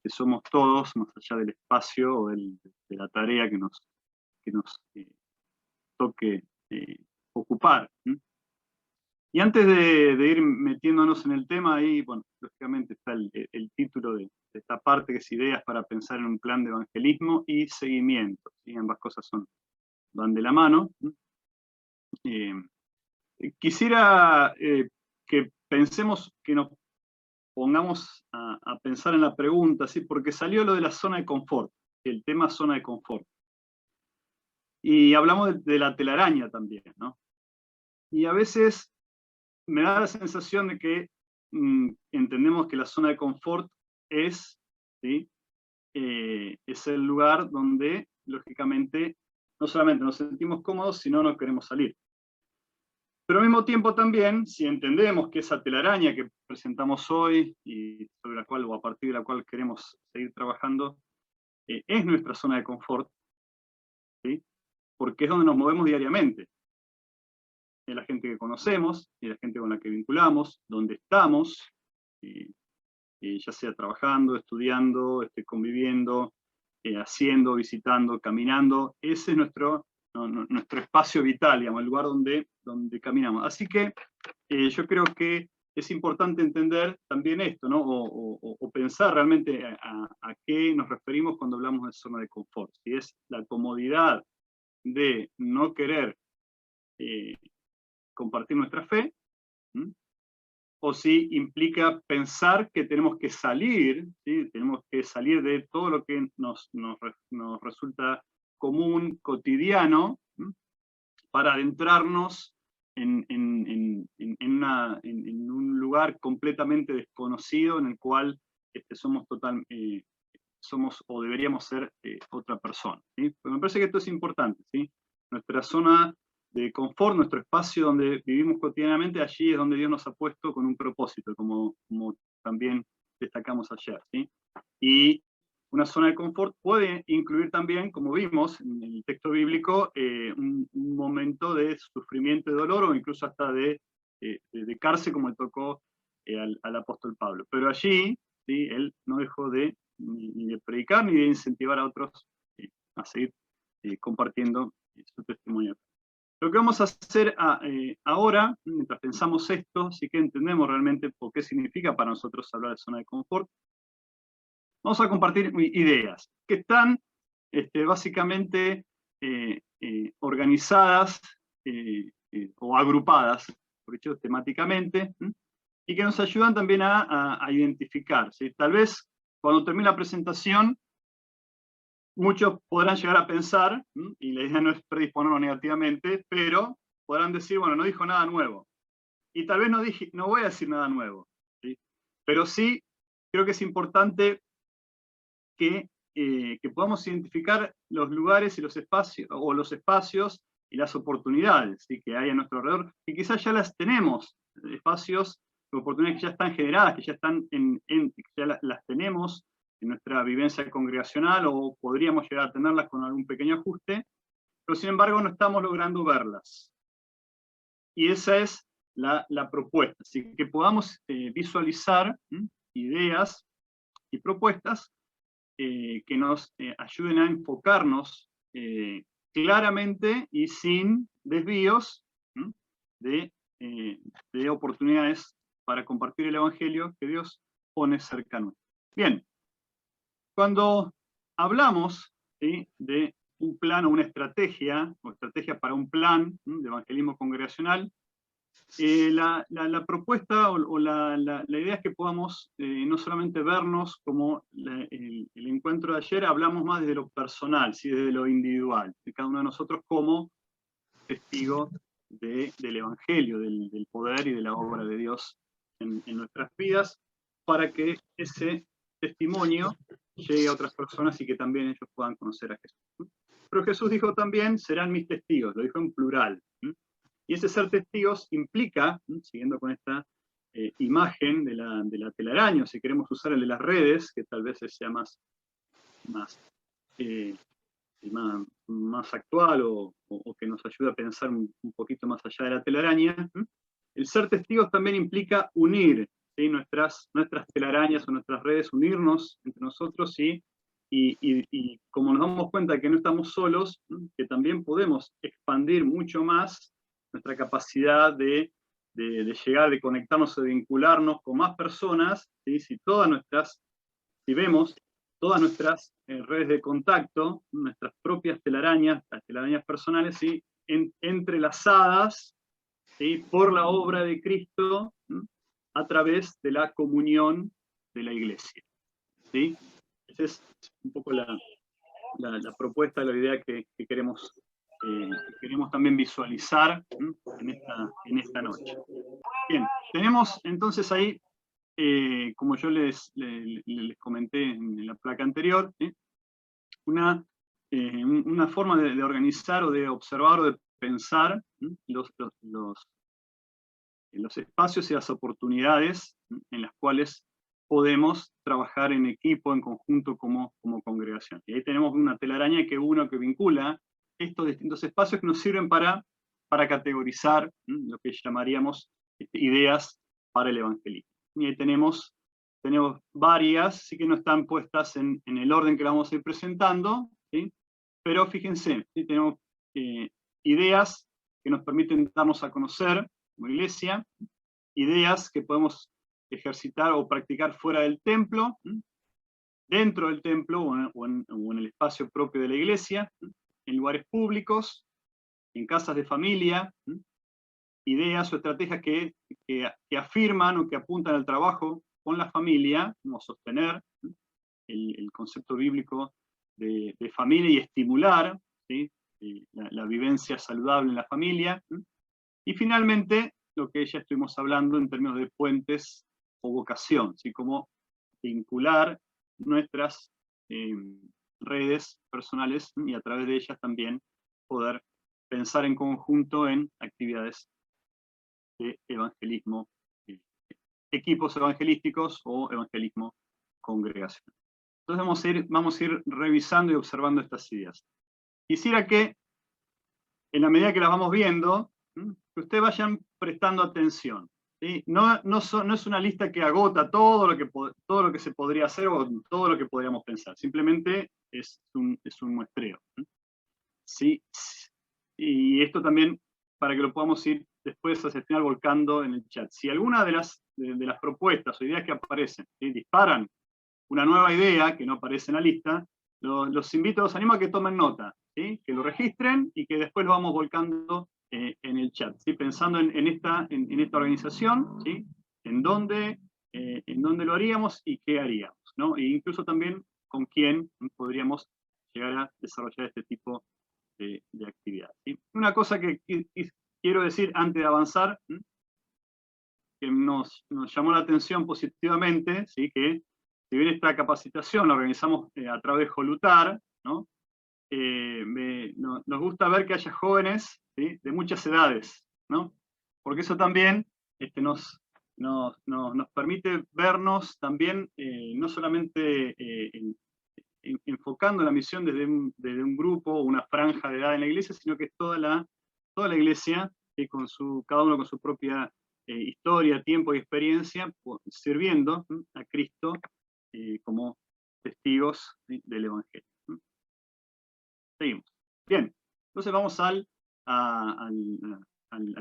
somos todos, más allá del espacio o de la tarea que nos toque ocupar. Y antes de ir metiéndonos en el tema, ahí, bueno, lógicamente está el título de esta parte, que es Ideas para pensar en un plan de evangelismo y seguimiento, ¿sí? Ambas cosas van de la mano. Quisiera que pensemos, que nos pongamos a pensar en la pregunta, ¿sí? Porque salió lo de la zona de confort, el tema zona de confort. Y hablamos de la telaraña también, ¿no? Y a veces me da la sensación de que entendemos que la zona de confort es, ¿sí? Es el lugar donde, lógicamente, no solamente nos sentimos cómodos, sino no queremos salir. Pero al mismo tiempo también, si entendemos que esa telaraña que presentamos hoy, y sobre la cual, o a partir de la cual queremos seguir trabajando, es nuestra zona de confort, ¿sí? Porque es donde nos movemos diariamente. Es la gente que conocemos, y la gente con la que vinculamos, donde estamos, ya sea trabajando, estudiando, conviviendo, haciendo, visitando, caminando. Ese es nuestro espacio vital, digamos, el lugar donde caminamos. Así que yo creo que es importante entender también esto, ¿no? O pensar realmente a qué nos referimos cuando hablamos de zona de confort. Si es la comodidad de no querer compartir nuestra fe, o si implica pensar que tenemos que salir, ¿sí? Tenemos que salir de todo lo que nos resulta común, cotidiano, para adentrarnos en un lugar completamente desconocido en el cual somos o deberíamos ser otra persona, ¿sí? Pero me parece que esto es importante, ¿sí? Nuestra zona de confort, nuestro espacio donde vivimos cotidianamente, allí es donde Dios nos ha puesto con un propósito, como también destacamos ayer, ¿sí? Y una zona de confort puede incluir también, como vimos en el texto bíblico, un momento de sufrimiento y dolor, o incluso hasta de cárcel, como le tocó al apóstol Pablo. Pero allí, ¿sí? Él no dejó ni de predicar ni de incentivar a otros a seguir compartiendo su testimonio. Lo que vamos a hacer ahora, mientras pensamos esto, sí que entendemos realmente por qué significa para nosotros hablar de zona de confort, vamos a compartir ideas que están básicamente organizadas o agrupadas, por dicho, temáticamente, y que nos ayudan también a identificar, ¿sí? Tal vez cuando termine la presentación, muchos podrán llegar a pensar, y la idea no es predisponernos negativamente, pero podrán decir, bueno, no dijo nada nuevo. Y tal vez no voy a decir nada nuevo, ¿sí? Pero sí creo que es importante que podamos identificar los lugares y los espacios y las oportunidades, ¿sí? Que hay a nuestro alrededor, y quizás ya las tenemos, espacios y oportunidades que ya están generadas, que ya están ya las tenemos en nuestra vivencia congregacional, o podríamos llegar a tenerlas con algún pequeño ajuste, pero sin embargo no estamos logrando verlas. Y esa es la propuesta, así que podamos visualizar ideas y propuestas que nos ayuden a enfocarnos claramente y sin desvíos de oportunidades para compartir el Evangelio que Dios pone cerca nuestro. Bien, cuando hablamos, ¿sí?, de un plan o una estrategia, o estrategia para un plan de evangelismo congregacional, la propuesta o la idea es que podamos no solamente vernos como el encuentro de ayer, hablamos más desde lo personal, ¿sí?, desde lo individual, de cada uno de nosotros como testigo del Evangelio, del poder y de la obra de Dios en nuestras vidas, para que ese testimonio llegue a otras personas y que también ellos puedan conocer a Jesús. Pero Jesús dijo también, serán mis testigos, lo dijo en plural. Y ese ser testigos implica, siguiendo con esta imagen de la telaraña, si queremos usar el de las redes, que tal vez sea más actual o que nos ayude a pensar un poquito más allá de la telaraña, el ser testigos también implica unir, ¿sí?, nuestras telarañas o nuestras redes, unirnos entre nosotros, ¿sí? Y como nos damos cuenta de que no estamos solos, que también podemos expandir mucho más nuestra capacidad de llegar, de conectarnos, de vincularnos con más personas, ¿sí? Si vemos todas nuestras redes de contacto, nuestras propias telarañas, las telarañas personales, ¿sí?, entrelazadas, ¿sí?, por la obra de Cristo, a través de la comunión de la iglesia, ¿sí? Esa es un poco la propuesta, la idea que queremos también visualizar en esta noche. Bien, tenemos entonces ahí, como yo les comenté en la placa anterior, ¿sí?, una forma de organizar o de observar o de pensar los espacios y las oportunidades en las cuales podemos trabajar en equipo, en conjunto, como congregación. Y ahí tenemos una telaraña que vincula estos distintos espacios que nos sirven para categorizar lo que llamaríamos ideas para el evangelismo. Y ahí tenemos varias, sí que no están puestas en el orden que las vamos a ir presentando, ¿sí? Pero fíjense, ¿sí?, tenemos ideas que nos permiten darnos a conocer como iglesia, ideas que podemos ejercitar o practicar fuera del templo, dentro del templo o en el espacio propio de la iglesia, en lugares públicos, en casas de familia, ideas o estrategias que afirman o que apuntan al trabajo con la familia, como sostener el concepto bíblico de familia y estimular, ¿sí? La vivencia saludable en la familia. Y finalmente, lo que ya estuvimos hablando en términos de puentes o vocación, ¿sí? Como vincular nuestras redes personales y a través de ellas también poder pensar en conjunto en actividades de evangelismo, equipos evangelísticos o evangelismo congregacional. Entonces vamos a ir revisando y observando estas ideas. Quisiera que, en la medida que las vamos viendo, que ustedes vayan prestando atención, ¿sí? No es una lista que agota todo lo que se podría hacer o todo lo que podríamos pensar. Simplemente es un muestreo. ¿Sí? Y esto también, para que lo podamos ir después hacia el final volcando en el chat. Si alguna de las propuestas o ideas que aparecen, ¿sí? disparan una nueva idea que no aparece en la lista, los invito, los animo a que tomen nota, ¿sí? Que lo registren y que después lo vamos volcando en el chat, ¿sí? Pensando en esta organización, ¿sí? En dónde lo haríamos y qué haríamos, ¿no? E incluso también con quién podríamos llegar a desarrollar este tipo de actividad, ¿sí? Una cosa que quiero decir antes de avanzar, que nos llamó la atención positivamente, ¿sí? Que si bien esta capacitación la organizamos a través de Jolutar, ¿no? Nos gusta ver que haya jóvenes, ¿sí? De muchas edades, ¿no? Porque eso también nos permite vernos también, no solamente enfocando la misión desde un grupo o una franja de edad en la iglesia, sino que es toda la iglesia, cada uno con su propia historia, tiempo y experiencia, sirviendo a Cristo como testigos, ¿sí? Del Evangelio. Seguimos. Bien, entonces vamos al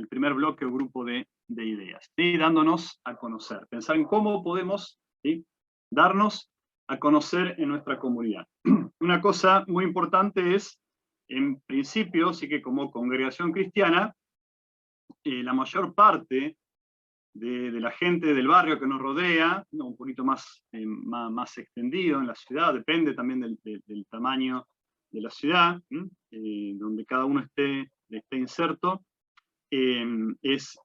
primer bloque o grupo de ideas, ¿sí? Dándonos a conocer, pensar en cómo podemos, ¿sí? Darnos a conocer en nuestra comunidad. Una cosa muy importante es, en principio, sí que como congregación cristiana, la mayor parte de la gente del barrio que nos rodea, ¿no? Un poquito más extendido en la ciudad, depende también del tamaño de la ciudad, donde cada uno esté inserto, es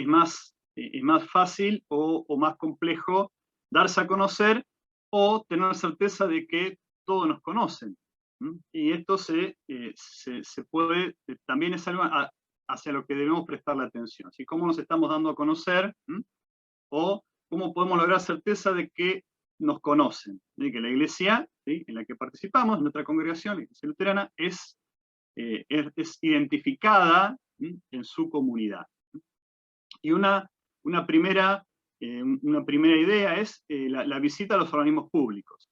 más fácil o más complejo darse a conocer o tener certeza de que todos nos conocen. Y esto se puede, también es algo hacia lo que debemos prestarle atención. ¿Sí? ¿Cómo nos estamos dando a conocer? O cómo podemos lograr certeza de que nos conocen, de que la iglesia, ¿sí? En la que participamos, nuestra congregación, la Iglesia Luterana, es identificada en su comunidad. Y una primera idea es la visita a los organismos públicos.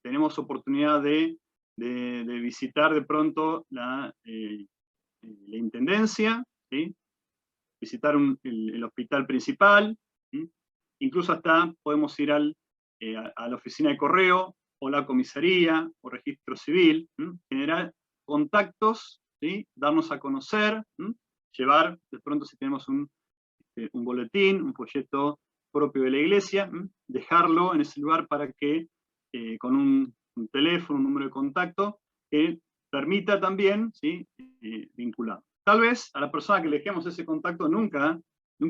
Tenemos oportunidad de visitar de pronto la intendencia, ¿sí? Visitar el hospital principal, incluso hasta podemos ir a la oficina de correo, o la comisaría, o registro civil, generar contactos, ¿sí? Darnos a conocer, llevar, de pronto si tenemos un boletín, un folleto propio de la iglesia, dejarlo en ese lugar para que con un teléfono, un número de contacto, que permita también, ¿sí? Vincular. Tal vez a la persona que le dejemos ese contacto nunca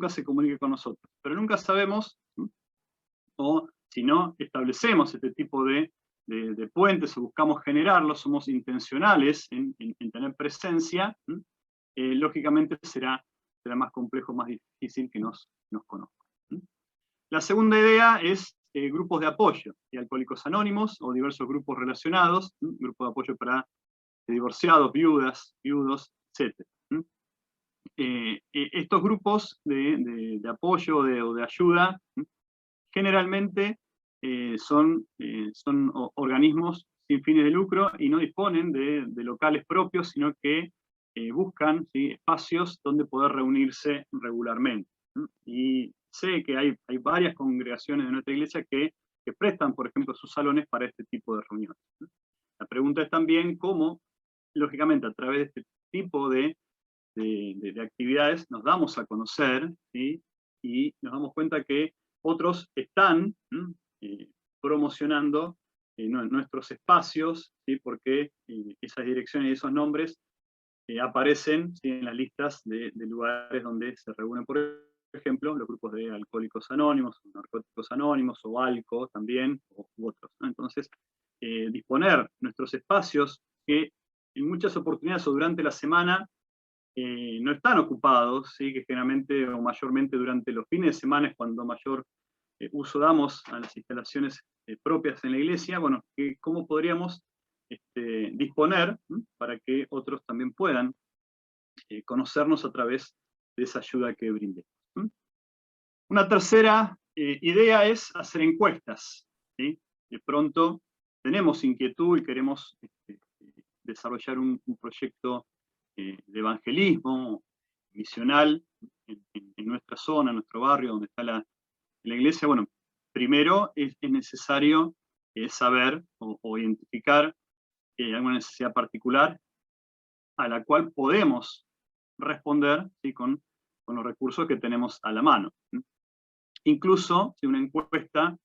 se comunique con nosotros, pero nunca sabemos, o si no establecemos este tipo de puentes o buscamos generarlos, somos intencionales en tener presencia, lógicamente será más complejo, más difícil que nos conozcan. La segunda idea es grupos de apoyo, y Alcohólicos Anónimos o diversos grupos relacionados, grupos de apoyo para divorciados, viudas, viudos, etc. Estos grupos de apoyo o de ayuda generalmente son organismos sin fines de lucro y no disponen de locales propios, sino que buscan, ¿sí? Espacios donde poder reunirse regularmente. Y sé que hay varias congregaciones de nuestra iglesia que prestan, por ejemplo, sus salones para este tipo de reuniones. pregunta es también cómo, lógicamente, a través de este tipo de actividades nos damos a conocer, ¿sí? Y nos damos cuenta que otros están promocionando nuestros espacios, ¿sí? Porque esas direcciones y esos nombres aparecen, ¿sí? En las listas de lugares donde se reúnen, por ejemplo, los grupos de alcohólicos anónimos, narcóticos anónimos, o ALCO también, u otros, ¿no? Entonces, disponer nuestros espacios que en muchas oportunidades o durante la semana no están ocupados, ¿sí? Que generalmente o mayormente durante los fines de semana es cuando mayor uso damos a las instalaciones propias en la iglesia. Bueno, ¿cómo podríamos disponer para que otros también puedan conocernos a través de esa ayuda que brindemos? Una tercera idea es hacer encuestas, ¿sí? De pronto tenemos inquietud y queremos desarrollar un proyecto de evangelismo misional en nuestra zona, en nuestro barrio, donde está la iglesia. Bueno, primero es necesario saber o identificar alguna necesidad particular a la cual podemos responder, ¿sí? con los recursos que tenemos a la mano. Incluso si una encuesta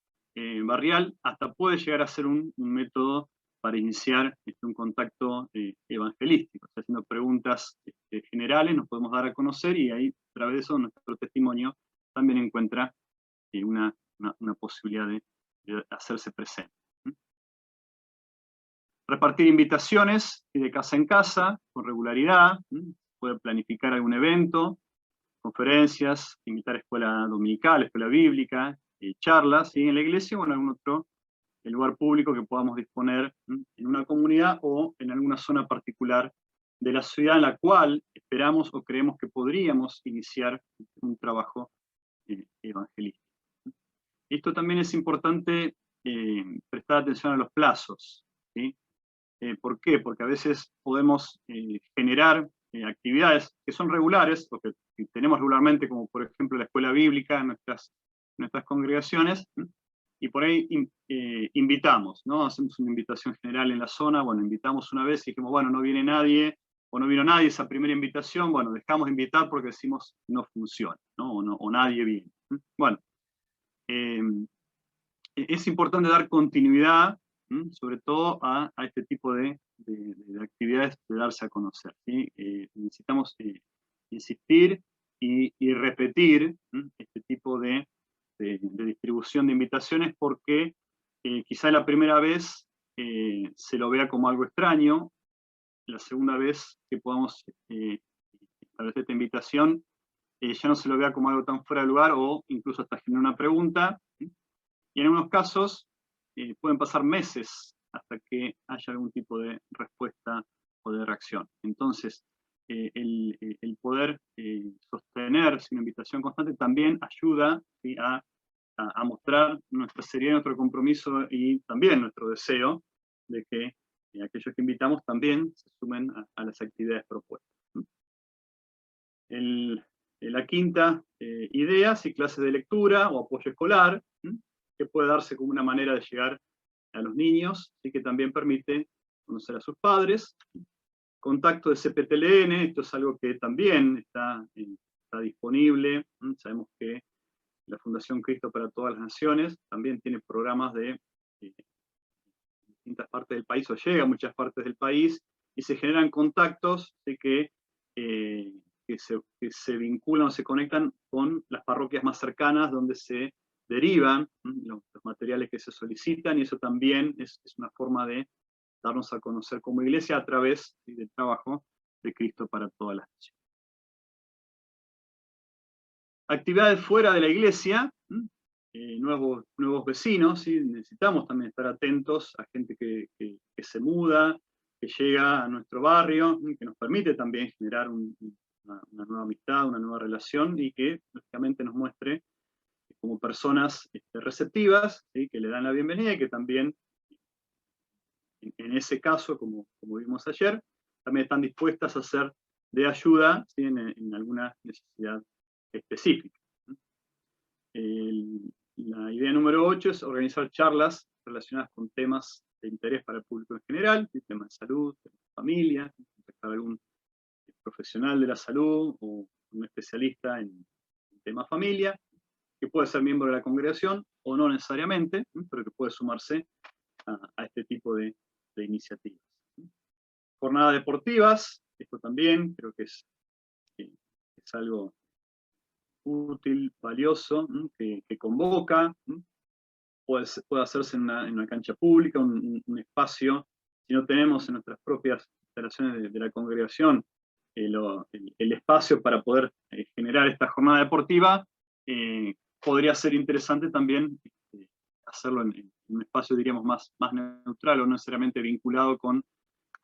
barrial hasta puede llegar a ser un método para iniciar un contacto evangelístico. O sea, haciendo preguntas generales nos podemos dar a conocer, y ahí a través de eso nuestro testimonio también encuentra una posibilidad de hacerse presente. Repartir invitaciones de casa en casa con regularidad, puede planificar algún evento, conferencias, invitar a escuela dominical, escuela bíblica, charlas, ¿sí? En la iglesia o en algún otro lugar público que podamos disponer en una comunidad o en alguna zona particular de la ciudad en la cual esperamos o creemos que podríamos iniciar un trabajo evangelístico. Esto también es importante prestar atención a los plazos, ¿sí? ¿Por qué? Porque a veces podemos generar actividades que son regulares, o que tenemos regularmente, como por ejemplo la escuela bíblica en nuestras congregaciones, y por ahí invitamos, ¿no? Hacemos una invitación general en la zona. Bueno, invitamos una vez y dijimos, bueno, no viene nadie, o no vino nadie esa primera invitación, bueno, dejamos de invitar porque decimos no funciona, ¿no? O nadie viene. Bueno, es importante dar continuidad, sobre todo a este tipo de actividades, de darse a conocer, ¿sí? Necesitamos insistir y repetir este tipo de distribución de invitaciones, porque quizá la primera vez se lo vea como algo extraño, la segunda vez que podamos establecer esta invitación ya no se lo vea como algo tan fuera de lugar, o incluso hasta generar una pregunta. Y en algunos casos pueden pasar meses hasta que haya algún tipo de respuesta o de reacción. Entonces, el poder sostener una invitación constante también ayuda, ¿sí? a mostrar nuestra seriedad, nuestro compromiso y también nuestro deseo de que aquellos que invitamos también se sumen a las actividades propuestas. La quinta idea, sí, clases de lectura o apoyo escolar, que puede darse como una manera de llegar a los niños, y que también permite conocer a sus padres. Contacto de CPTLN, esto es algo que también está disponible. Sabemos que la Fundación Cristo para Todas las Naciones también tiene programas de distintas partes del país, o llega a muchas partes del país, y se generan contactos de que se vinculan o se conectan con las parroquias más cercanas, donde se derivan los materiales que se solicitan, y eso también es una forma de darnos a conocer como iglesia a través del trabajo de Cristo para Todas las Naciones. Actividades fuera de la iglesia, nuevos vecinos, ¿sí? Necesitamos también estar atentos a gente que se muda, que llega a nuestro barrio, que nos permite también generar una nueva amistad, una nueva relación, y que lógicamente nos muestre como personas receptivas, ¿sí? Que le dan la bienvenida, y que también, en ese caso, como vimos ayer, también están dispuestas a ser de ayuda, ¿sí? en alguna necesidad específica. La idea número 8 es organizar charlas relacionadas con temas interés para el público en general, el tema de salud, tema de familia, contactar a algún profesional de la salud o un especialista en tema familia, que puede ser miembro de la congregación o no necesariamente, pero que puede sumarse a este tipo de iniciativas. Jornadas deportivas, esto también creo que es algo útil, valioso, que convoca, puede hacerse en una cancha pública, un espacio. Si no tenemos en nuestras propias instalaciones de la congregación el espacio para poder generar esta jornada deportiva, podría ser interesante también hacerlo en un espacio, diríamos, más neutral o no necesariamente vinculado con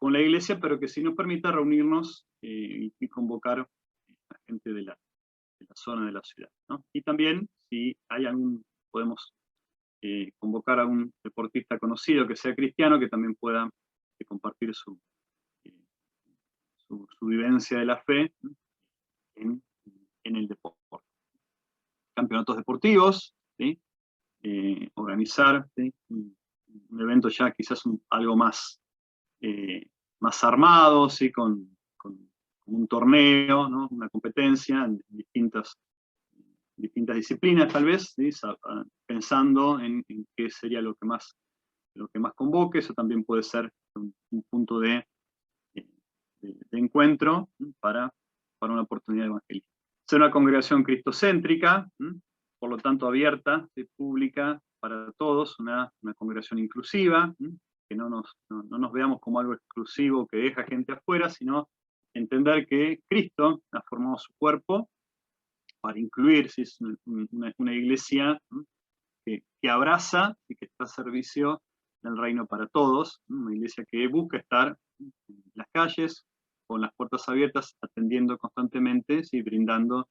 la iglesia, pero que sí nos permita reunirnos y convocar a gente de la zona de la ciudad, ¿no? Y también, si hay podemos convocar a un deportista conocido que sea cristiano, que también pueda compartir su vivencia de la fe en el deporte. Campeonatos deportivos, ¿sí? Organizar, ¿sí? Un evento ya quizás algo más armado, ¿sí? Con un torneo, ¿no? Una competencia en distintas disciplinas tal vez, ¿sí? Pensando en qué sería lo que más convoque. Eso también puede ser un punto de encuentro para una oportunidad evangelística. Ser una congregación cristocéntrica, por lo tanto abierta, pública para todos, una congregación inclusiva, que no nos veamos como algo exclusivo que deja gente afuera, sino entender que Cristo ha formado su cuerpo para incluir, si es una iglesia que abraza y que está a servicio del reino para todos, una iglesia que busca estar en las calles, con las puertas abiertas, atendiendo constantemente, ¿sí? Brindando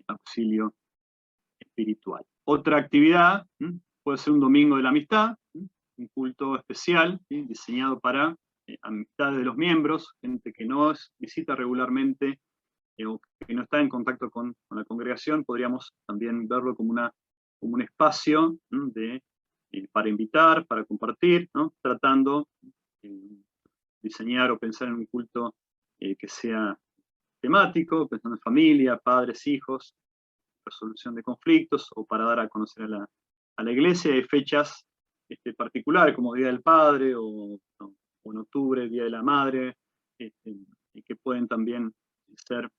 auxilio espiritual. Otra actividad puede ser un domingo de la amistad, un culto especial, ¿sí? Diseñado para amistad de los miembros, gente que no visita regularmente o que no está en contacto con la congregación. Podríamos también verlo como un espacio para invitar, para compartir, ¿no? Tratando diseñar o pensar en un culto que sea temático, pensando en familia, padres, hijos, resolución de conflictos, o para dar a conocer a la iglesia. Hay fechas particulares, como Día del Padre, o en octubre, Día de la Madre, y que pueden también ser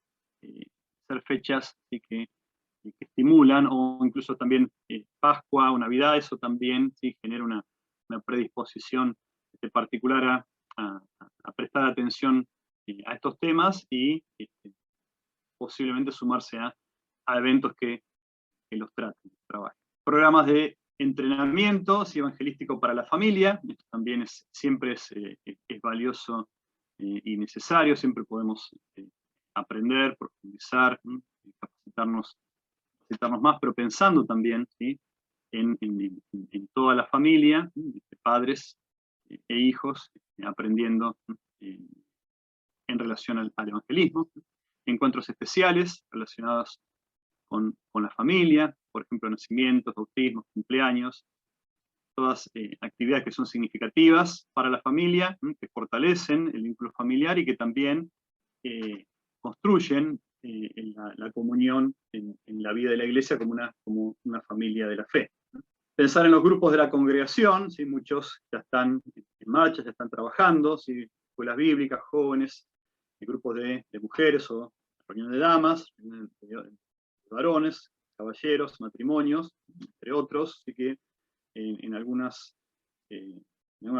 fechas que estimulan, o incluso también Pascua o Navidad. Eso también sí genera una predisposición particular a prestar atención a estos temas y posiblemente sumarse a eventos que los traten, trabajen. Programas de entrenamiento evangelístico para la familia. Esto también siempre es valioso y necesario. Siempre podemos aprender, profundizar, capacitarnos más, pero pensando también, ¿sí? en toda la familia, padres e hijos, aprendiendo en relación al evangelismo. Encuentros especiales relacionados con la familia, por ejemplo, nacimientos, bautismos, cumpleaños, todas actividades que son significativas para la familia, que fortalecen el vínculo familiar y que también construyen la comunión en la vida de la iglesia como una familia de la fe. Pensar en los grupos de la congregación, ¿sí? Muchos ya están en marcha, ya están trabajando, ¿sí? Escuelas bíblicas, jóvenes, grupos de mujeres o reuniones de damas, de varones, caballeros, matrimonios, entre otros. Así que en algunas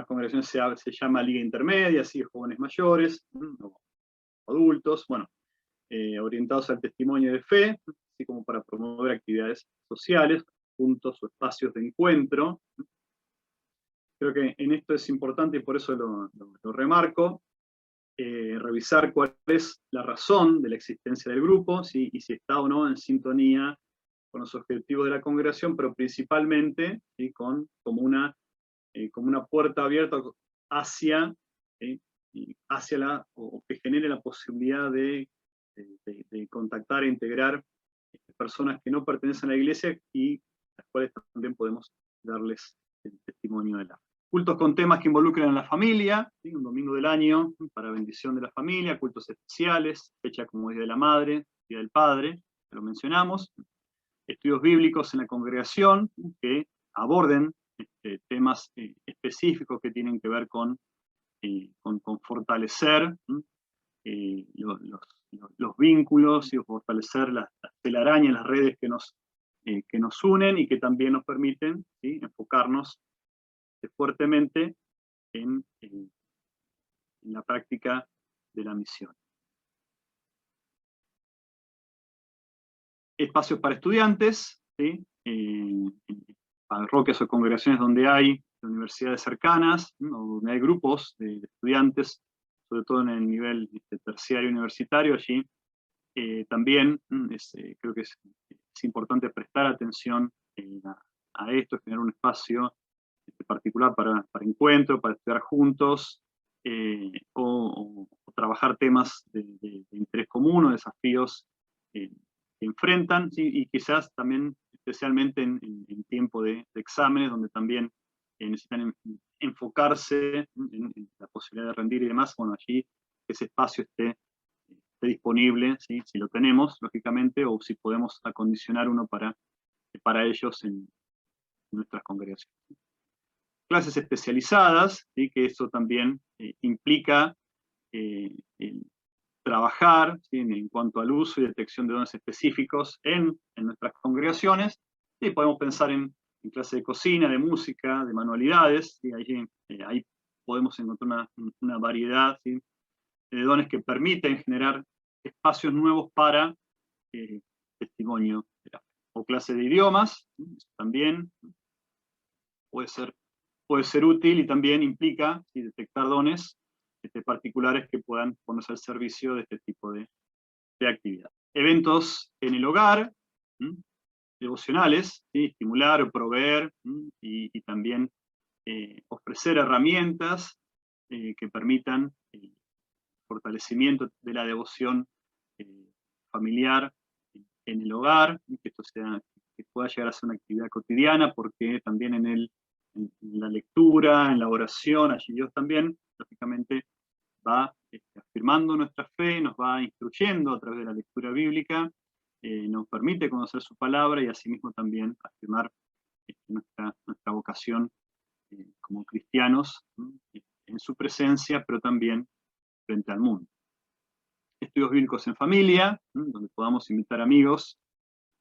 congregaciones se llama liga intermedia, así, jóvenes mayores, o adultos, bueno, orientados al testimonio de fe, así como para promover actividades sociales, puntos o espacios de encuentro. Creo que en esto es importante y por eso lo remarco, revisar cuál es la razón de la existencia del grupo, ¿sí? Y si está o no en sintonía con los objetivos de la congregación, pero principalmente, ¿sí? como una puerta abierta hacia o que genere la posibilidad de contactar e integrar personas que no pertenecen a la iglesia y las cuales también podemos darles el testimonio de la fe. Cultos con temas que involucren a la familia, ¿sí? Un domingo del año para bendición de la familia, cultos especiales, fecha como Día de la Madre, Día del Padre, lo mencionamos. Estudios bíblicos en la congregación que aborden temas específicos que tienen que ver con fortalecer los vínculos y fortalecer las telarañas, las redes que nos unen y que también nos permiten, ¿sí?, enfocarnos fuertemente en la práctica de la misión. Espacios para estudiantes, ¿sí? Parroquias o congregaciones donde hay universidades cercanas, ¿no?, donde hay grupos de estudiantes, sobre todo en el nivel terciario universitario. Allí también creo que es importante prestar atención a esto, generar un espacio particular para encuentro, para estudiar juntos, o trabajar temas de interés común o desafíos que enfrentan, ¿sí? Y quizás también especialmente en tiempo de exámenes, donde también necesitan enfocarse en la posibilidad de rendir y demás. Bueno, allí ese espacio esté disponible, ¿sí?, si lo tenemos, lógicamente, o si podemos acondicionar uno para ellos en nuestras congregaciones. Clases especializadas, ¿sí?, que eso también implica trabajar, ¿sí?, en cuanto al uso y detección de dones específicos en nuestras congregaciones. Y podemos pensar en clases de cocina, de música, de manualidades, ¿sí? Ahí podemos encontrar una variedad, ¿sí?, de dones que permiten generar espacios nuevos para testimonio de la fe. O clase de idiomas, eso también puede ser útil, y también implica, ¿sí?, detectar dones particulares que puedan ponerse al servicio de este tipo de actividad. Eventos en el hogar, devocionales, ¿sí?, estimular o proveer, y también ofrecer herramientas que permitan el fortalecimiento de la devoción familiar en el hogar, que pueda llegar a ser una actividad cotidiana, porque también en la lectura, en la oración, allí Dios también, lógicamente, va afirmando nuestra fe, nos va instruyendo a través de la lectura bíblica, nos permite conocer su palabra y asimismo también afirmar nuestra vocación como cristianos, en su presencia, pero también frente al mundo. Estudios bíblicos en familia, donde podamos invitar amigos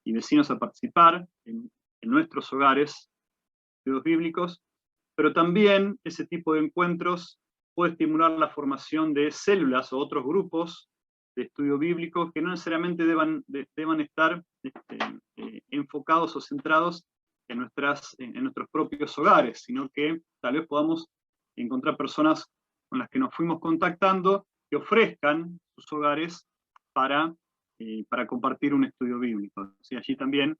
y vecinos a participar en nuestros hogares, estudios bíblicos, pero también ese tipo de encuentros puede estimular la formación de células o otros grupos de estudio bíblico que no necesariamente deban estar enfocados o centrados en nuestros propios hogares, sino que tal vez podamos encontrar personas con las que nos fuimos contactando que ofrezcan sus hogares para compartir un estudio bíblico. ¿Sí? Allí también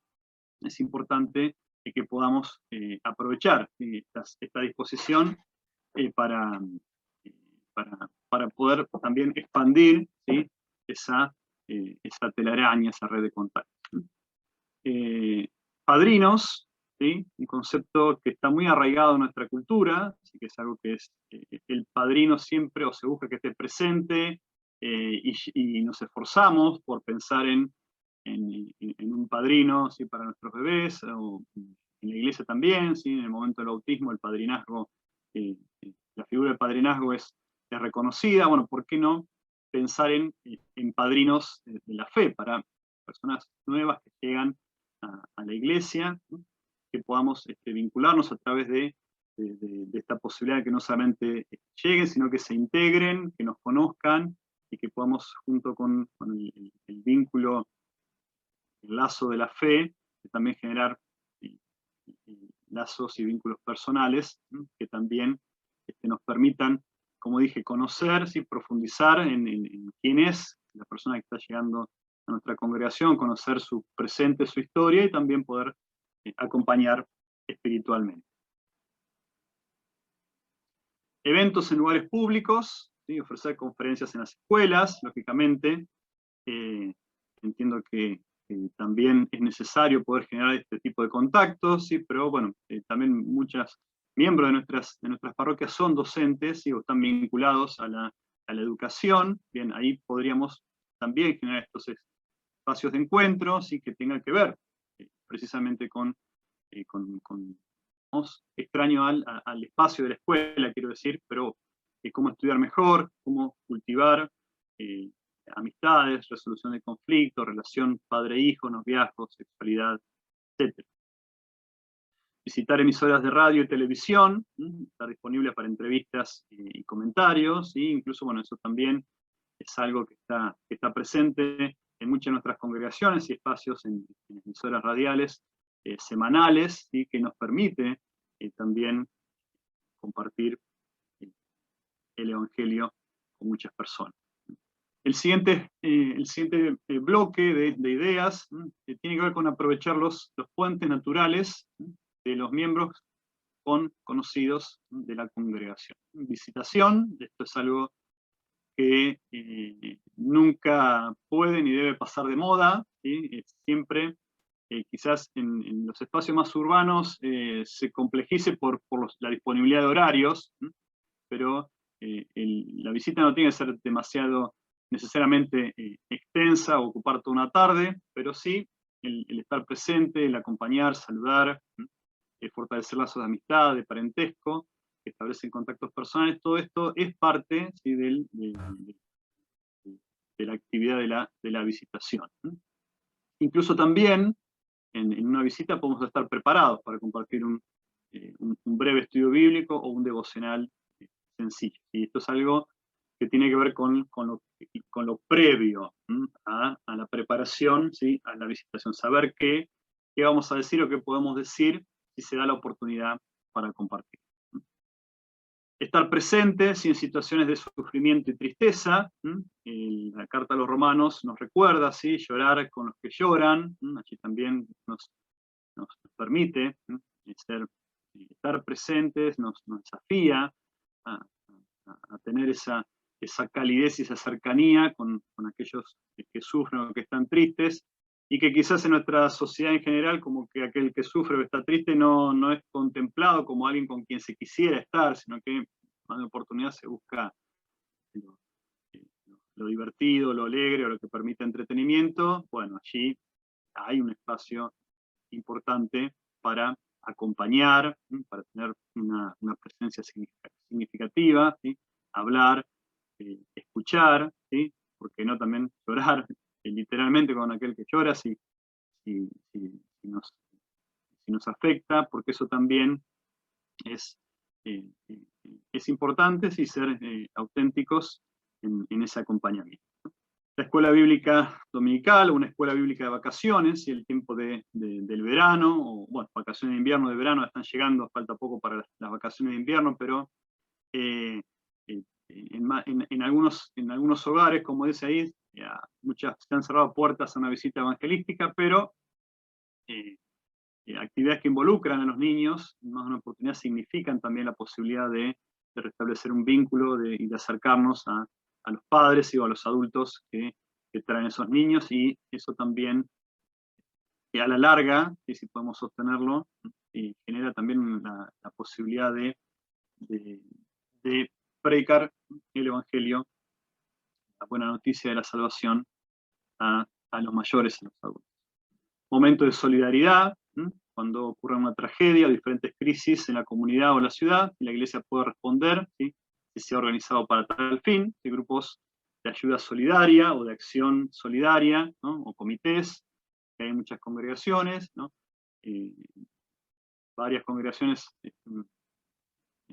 es importante que podamos aprovechar esta disposición para poder también expandir, ¿sí?, esa telaraña, esa red de contactos. Padrinos, ¿sí?, un concepto que está muy arraigado en nuestra cultura, así que es algo que es el padrino siempre, o se busca que esté presente, y nos esforzamos por pensar en un padrino, ¿sí?, para nuestros bebés, o en la iglesia también, ¿sí?, en el momento del bautismo, el padrinazgo, la figura del padrinazgo es reconocida. Bueno, ¿por qué no pensar en padrinos de la fe para personas nuevas que llegan a la iglesia, ¿no?, que podamos vincularnos a través de esta posibilidad de que no solamente lleguen, sino que se integren, que nos conozcan, y que podamos, junto con el vínculo, el lazo de la fe, también generar lazos y vínculos personales, que también nos permitan, como dije, conocer, ¿sí?, profundizar en quién es la persona que está llegando a nuestra congregación, conocer su presente, su historia, y también poder acompañar espiritualmente. Eventos en lugares públicos, ¿sí?, ofrecer conferencias en las escuelas, lógicamente. Entiendo que también es necesario poder generar este tipo de contactos, ¿sí?, pero bueno, también muchas miembros de nuestras parroquias son docentes, ¿sí? O están vinculados a la educación, bien, ahí podríamos también generar estos espacios de encuentro, ¿sí? Que tengan que ver precisamente con extraño al espacio de la escuela, quiero decir, pero cómo estudiar mejor, cómo cultivar amistades, resolución de conflictos, relación padre-hijo, noviazgos, sexualidad, etc. Visitar emisoras de radio y televisión, estar disponible para entrevistas y comentarios, y incluso, bueno, eso también es algo que está presente en muchas de nuestras congregaciones y espacios en emisoras radiales semanales, ¿sí? Que nos permite también compartir el Evangelio con muchas personas. El siguiente bloque de ideas tiene que ver con aprovechar los puentes naturales de los miembros con conocidos de la congregación. Visitación, esto es algo que nunca puede ni debe pasar de moda, ¿sí? Siempre, quizás en los espacios más urbanos se complejice por la disponibilidad de horarios, pero la visita no tiene que ser demasiado necesariamente extensa o ocupar toda una tarde, pero sí el estar presente, el acompañar, saludar, fortalecer lazos de amistad, de parentesco, que establecen contactos personales, todo esto es parte, ¿sí? de la actividad de la visitación. Incluso también en una visita podemos estar preparados para compartir un breve estudio bíblico o un devocional sencillo. Y esto es algo que tiene que ver con lo previo a la preparación, ¿sí? A la visitación, saber qué vamos a decir o qué podemos decir si se da la oportunidad para compartir. Estar presentes en situaciones de sufrimiento y tristeza. La carta a los Romanos nos recuerda, ¿sí? Llorar con los que lloran. Allí también nos permite estar presentes, nos desafía a tener esa calidez y esa cercanía con aquellos que sufren o que están tristes, y que quizás en nuestra sociedad en general, como que aquel que sufre o está triste no es contemplado como alguien con quien se quisiera estar, sino que más de oportunidad se busca lo divertido, lo alegre, o lo que permite entretenimiento. Bueno, allí hay un espacio importante para acompañar, para tener una presencia significativa, ¿sí? Hablar, escuchar, ¿sí? Porque no también llorar literalmente con aquel que llora, si nos afecta, porque eso también es importante, sí, ser auténticos en ese acompañamiento. La escuela bíblica dominical, o una escuela bíblica de vacaciones, y el tiempo del verano, o bueno, vacaciones de invierno, de verano están llegando, falta poco para las vacaciones de invierno, pero en algunos hogares, como dice ahí, muchas se han cerrado puertas a una visita evangelística, pero actividades que involucran a los niños, más una oportunidad, significan también la posibilidad de restablecer un vínculo y de acercarnos a los padres y a los adultos que traen esos niños, y eso también, a la larga, si podemos sostenerlo, genera también la posibilidad de predicar el Evangelio, la buena noticia de la salvación, a los mayores y a los adultos. Momento de solidaridad, cuando ocurre una tragedia o diferentes crisis en la comunidad o la ciudad, y la iglesia puede responder, ¿sí? Si se ha organizado para tal fin, de grupos de ayuda solidaria o de acción solidaria, ¿no? O comités, que hay muchas congregaciones, ¿no? Varias congregaciones,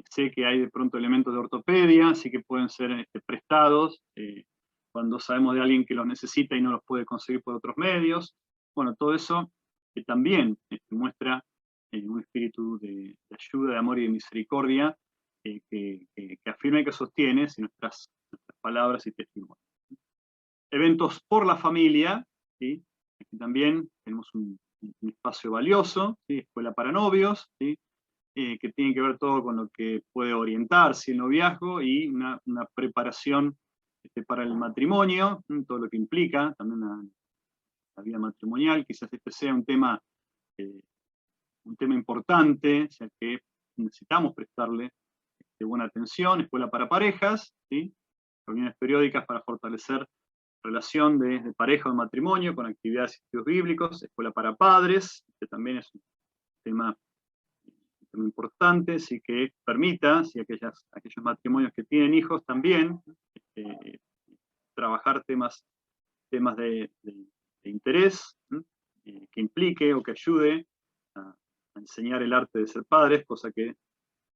sé que hay de pronto elementos de ortopedia, así que pueden ser prestados cuando sabemos de alguien que los necesita y no los puede conseguir por otros medios. Bueno, todo eso que también muestra un espíritu de ayuda, de amor y de misericordia que afirma y que sostiene nuestras palabras y testimonios. Eventos por la familia, ¿sí? Aquí también tenemos un espacio valioso, ¿sí? Escuela para novios, ¿sí? Que tiene que ver todo con lo que puede orientarse el noviazgo, y una preparación para el matrimonio, todo lo que implica también la vida matrimonial. Quizás este sea un tema importante, o sea que necesitamos prestarle buena atención. Escuela para parejas, ¿sí? Reuniones periódicas para fortalecer relación de pareja o de matrimonio con actividades y estudios bíblicos. Escuela para padres, que también es un tema importante, sí, que permita, sí, aquellos matrimonios que tienen hijos también, trabajar temas de interés, que implique o que ayude a enseñar el arte de ser padres, cosa que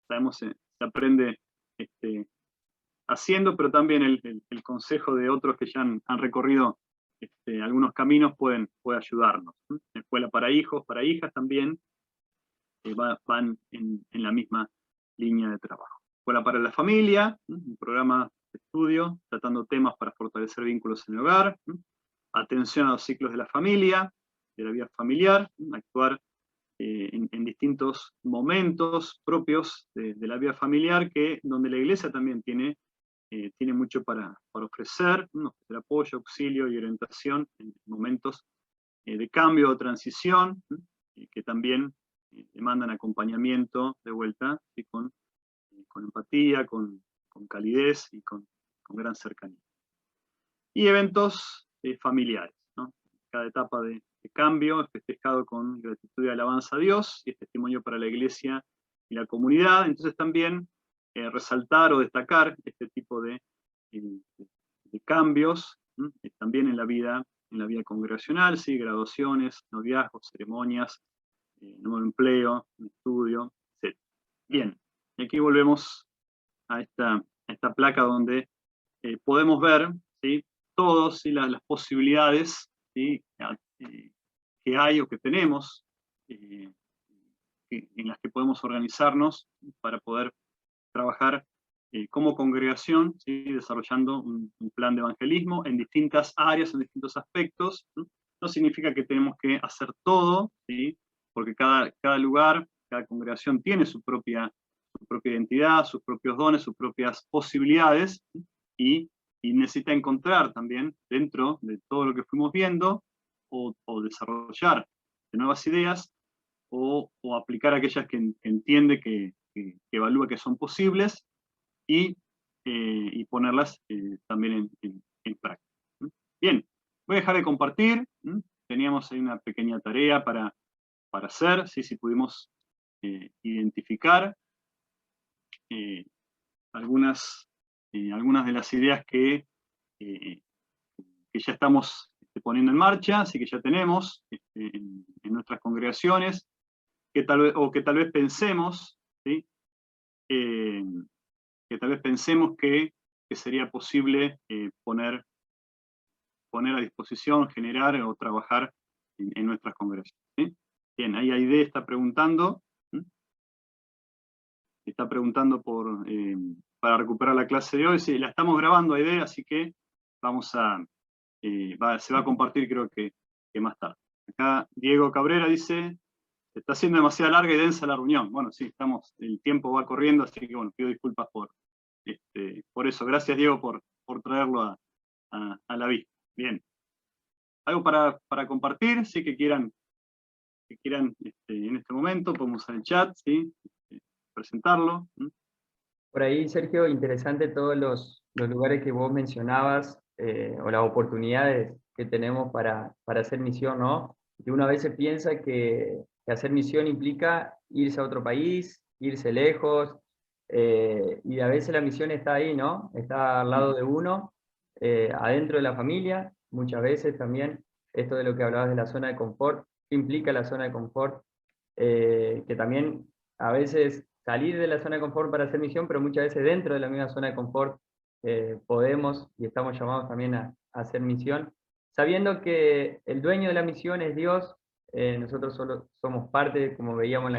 sabemos se aprende haciendo, pero también el consejo de otros que ya han recorrido algunos caminos puede ayudarnos. Escuela para hijos, para hijas también, van en la misma línea de trabajo. Escuela para la familia, un programa de estudio tratando temas para fortalecer vínculos en el hogar, atención a los ciclos de la familia, de la vida familiar, actuar en distintos momentos propios de la vida familiar, donde la Iglesia también tiene mucho para ofrecer, ofrecer apoyo, auxilio y orientación en momentos de cambio o transición, que también demandan acompañamiento de vuelta, ¿sí? con empatía, con calidez y con gran cercanía. Y eventos familiares, ¿no? Cada etapa de cambio es festejado con gratitud y alabanza a Dios, y es testimonio para la Iglesia y la comunidad. Entonces también resaltar o destacar este tipo de cambios, también en la vida congregacional, ¿sí? Graduaciones, noviazgos, ceremonias, nuevo empleo, estudio, etc. Bien, y aquí volvemos a esta placa donde podemos ver, ¿sí? Todos, ¿sí? las posibilidades, ¿sí? Que hay o que tenemos, en las que podemos organizarnos para poder trabajar como congregación, ¿sí? Desarrollando un plan de evangelismo en distintas áreas, en distintos aspectos. No significa que tenemos que hacer todo, ¿sí? Porque cada lugar, cada congregación tiene su propia identidad, sus propios dones, sus propias posibilidades, y necesita encontrar también, dentro de todo lo que fuimos viendo, o desarrollar de nuevas ideas, o aplicar aquellas que entiende, que evalúa que son posibles, y ponerlas también en práctica. Bien, voy a dejar de compartir. Teníamos ahí una pequeña tarea para hacer, ¿sí? Si pudimos identificar algunas de las ideas que ya estamos poniendo en marcha, así que ya tenemos en nuestras congregaciones, que tal vez pensemos, ¿sí? Que tal vez pensemos que sería posible poner a disposición, generar o trabajar en nuestras congregaciones, ¿sí? Bien, ahí Aide está preguntando. Está preguntando para recuperar la clase de hoy. Sí, la estamos grabando, Aide, así que se va a compartir, creo que más tarde. Acá Diego Cabrera dice: está siendo demasiado larga y densa la reunión. Bueno, sí, el tiempo va corriendo, así que bueno, pido disculpas por eso. Gracias, Diego, por traerlo a la vista. Bien. ¿Algo para compartir? Sí, que quieran en este momento, podemos usar el chat, ¿sí? Presentarlo. Por ahí, Sergio, interesante todos los lugares que vos mencionabas, o las oportunidades que tenemos para hacer misión, ¿no? Y una vez se piensa que hacer misión implica irse a otro país, irse lejos, y a veces la misión está ahí, ¿no? Está al lado de uno, adentro de la familia, muchas veces también. Esto de lo que hablabas de la zona de confort, ¿qué implica la zona de confort? Que también a veces salir de la zona de confort para hacer misión, pero muchas veces dentro de la misma zona de confort podemos y estamos llamados también a hacer misión, sabiendo que el dueño de la misión es Dios. Nosotros solo somos parte, como veíamos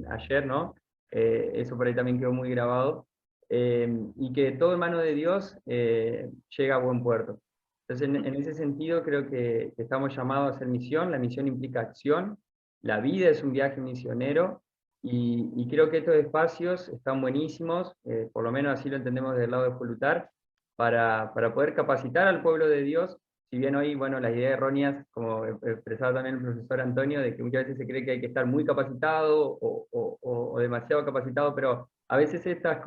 ayer, ¿no? Eso por ahí también quedó muy grabado, y que todo en mano de Dios llega a buen puerto. Entonces, en ese sentido, creo que estamos llamados a hacer misión. La misión implica acción, la vida es un viaje misionero, y creo que estos espacios están buenísimos, por lo menos así lo entendemos del lado de Volutar, para poder capacitar al pueblo de Dios si bien hoy, bueno, las ideas erróneas, como expresaba también el profesor Antonio, de que muchas veces se cree que hay que estar muy capacitado o demasiado capacitado, pero a veces estas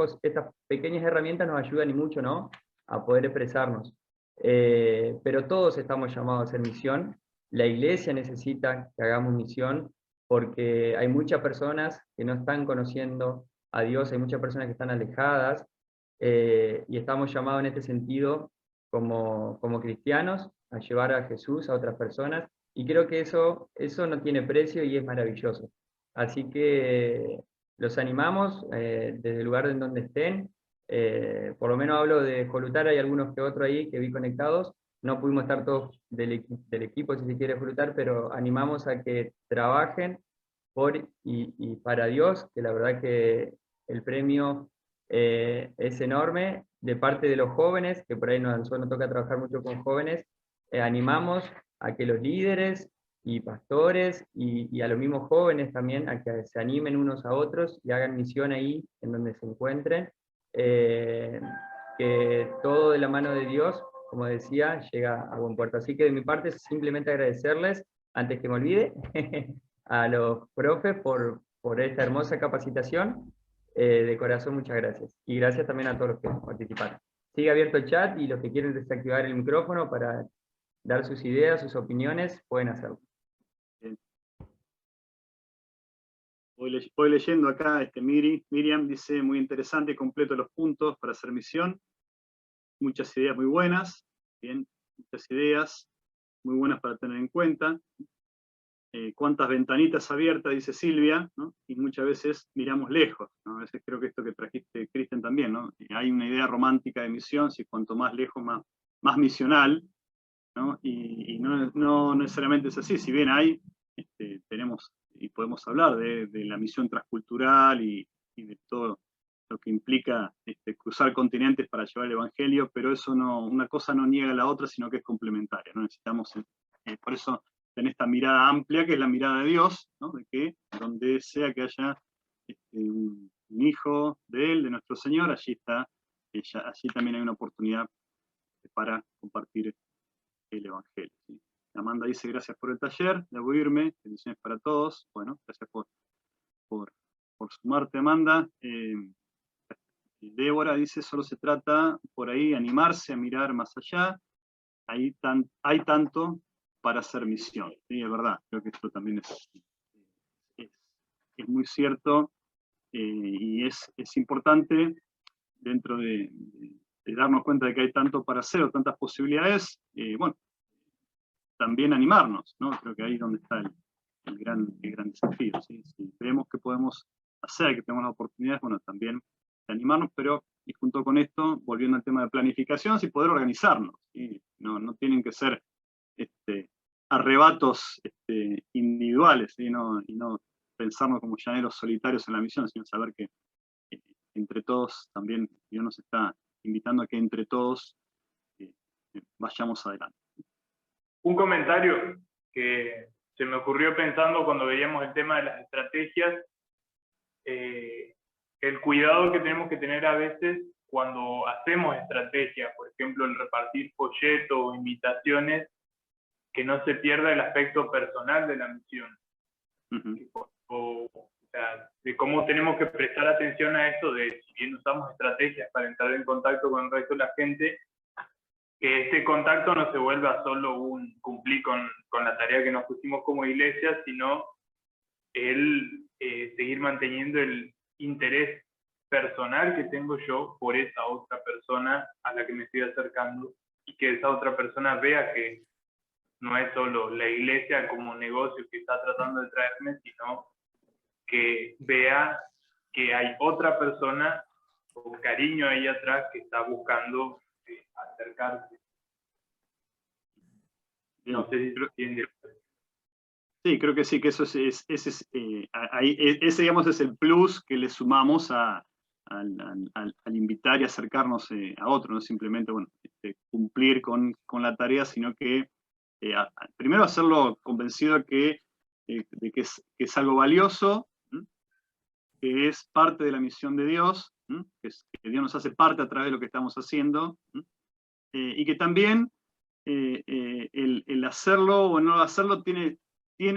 pequeñas herramientas nos ayudan y mucho, ¿no?, a poder expresarnos. Pero todos estamos llamados a hacer misión. La iglesia necesita que hagamos misión, porque hay muchas personas que no están conociendo a Dios, hay muchas personas que están alejadas, y estamos llamados en este sentido como cristianos a llevar a Jesús a otras personas, y creo que eso no tiene precio y es maravilloso. Así que los animamos desde el lugar en donde estén. Por lo menos hablo de Jolutar, hay algunos que otros ahí que vi conectados, no pudimos estar todos del equipo, si se quiere, Jolutar, pero animamos a que trabajen por y para Dios, que la verdad que el premio es enorme, de parte de los jóvenes, que por ahí nos toca trabajar mucho con jóvenes. Animamos a que los líderes y pastores y a los mismos jóvenes también, a que se animen unos a otros y hagan misión ahí en donde se encuentren, que todo de la mano de Dios, como decía, llega a buen puerto. Así que de mi parte simplemente agradecerles, antes que me olvide, a los profes por esta hermosa capacitación. De corazón, muchas gracias. Y gracias también a todos los que participaron. Sigue abierto el chat y los que quieren desactivar el micrófono para dar sus ideas, sus opiniones, pueden hacerlo. Bien. Voy leyendo acá, Miriam dice, muy interesante, completo los puntos para hacer misión. Muchas ideas muy buenas, bien, muchas ideas muy buenas para tener en cuenta. Cuántas ventanitas abiertas, dice Silvia, ¿no? Y muchas veces miramos lejos, ¿no? A veces creo que esto que trajiste, Cristian, también, ¿no? Hay una idea romántica de misión, si cuanto más lejos, más misional, ¿no? Y no necesariamente es así, si bien hay, tenemos y podemos hablar de la misión transcultural y de todo lo que implica cruzar continentes para llevar el Evangelio, pero eso no, una cosa no niega a la otra, sino que es complementaria, ¿no? Necesitamos, por eso, en esta mirada amplia, que es la mirada de Dios, ¿no? De que donde sea que haya un hijo de Él, de nuestro Señor, allí allí también hay una oportunidad para compartir el Evangelio, ¿sí? Amanda dice, gracias por el taller, debo irme, bendiciones para todos. Bueno, gracias por sumarte, Amanda. Débora dice, solo se trata por ahí animarse a mirar más allá, hay tanto para hacer misión, ¿sí? Es verdad, creo que esto también es muy cierto, y es importante dentro de darnos cuenta de que hay tanto para hacer o tantas posibilidades, bueno, también animarnos, ¿no? Creo que ahí es donde está el gran desafío, ¿sí? Si creemos que podemos hacer, que tenemos las oportunidades, bueno, también de animarnos, pero, y junto con esto, volviendo al tema de planificación, sí poder organizarnos, ¿sí? No tienen que ser arrebatos individuales, ¿sí? Y no pensarnos como llaneros solitarios en la misión, sino saber que entre todos también Dios nos está invitando a que entre todos vayamos adelante. Un comentario que se me ocurrió pensando cuando veíamos el tema de las estrategias, el cuidado que tenemos que tener a veces cuando hacemos estrategias, por ejemplo, el repartir folletos o invitaciones, que no se pierda el aspecto personal de la misión. O sea, de cómo tenemos que prestar atención a esto de, si bien usamos estrategias para entrar en contacto con el resto de la gente, que este contacto no se vuelva solo un cumplir con la tarea que nos pusimos como iglesia, sino el seguir manteniendo el interés personal que tengo yo por esa otra persona a la que me estoy acercando, y que esa otra persona vea que no es solo la iglesia como negocio que está tratando de traerme, sino que vea que hay otra persona con cariño ahí atrás que está buscando acercarse. No sé si lo entiende. Sí, creo que sí, que eso ese, digamos, es el plus que le sumamos al invitar y acercarnos a otro, no simplemente, bueno, cumplir con la tarea, sino que primero hacerlo convencido de que es algo valioso, que es parte de la misión de Dios, que Dios nos hace parte a través de lo que estamos haciendo, y que también el hacerlo o no hacerlo tiene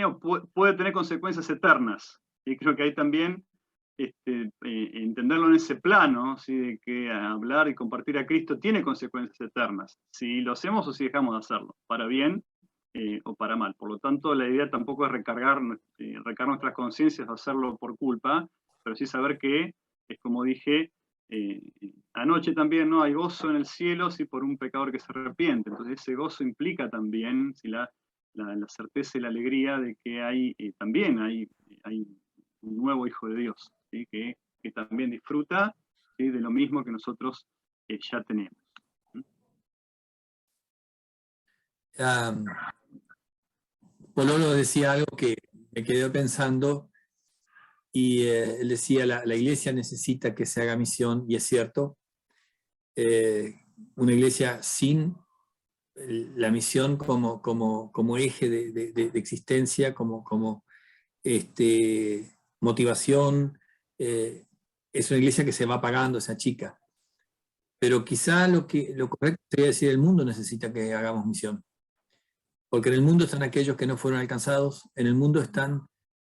o puede tener consecuencias eternas. Y creo que hay también entenderlo en ese plano, ¿sí? De que hablar y compartir a Cristo tiene consecuencias eternas, si lo hacemos o si dejamos de hacerlo, para bien o para mal. Por lo tanto, la idea tampoco es recargar nuestras conciencias o hacerlo por culpa, pero sí saber que, es como dije anoche también, ¿no? Hay gozo en el cielo si por un pecador que se arrepiente. Entonces ese gozo implica también la certeza y la alegría de que también hay un nuevo hijo de Dios, ¿sí? que también disfruta, ¿sí? de lo mismo que nosotros ya tenemos. Pololo decía algo que me quedé pensando, y él decía, la iglesia necesita que se haga misión, y es cierto, una iglesia sin la misión como eje de existencia, como motivación, es una iglesia que se va apagando, esa chica. Pero quizá lo correcto sería decir, el mundo necesita que hagamos misión. Porque en el mundo están aquellos que no fueron alcanzados, en el mundo están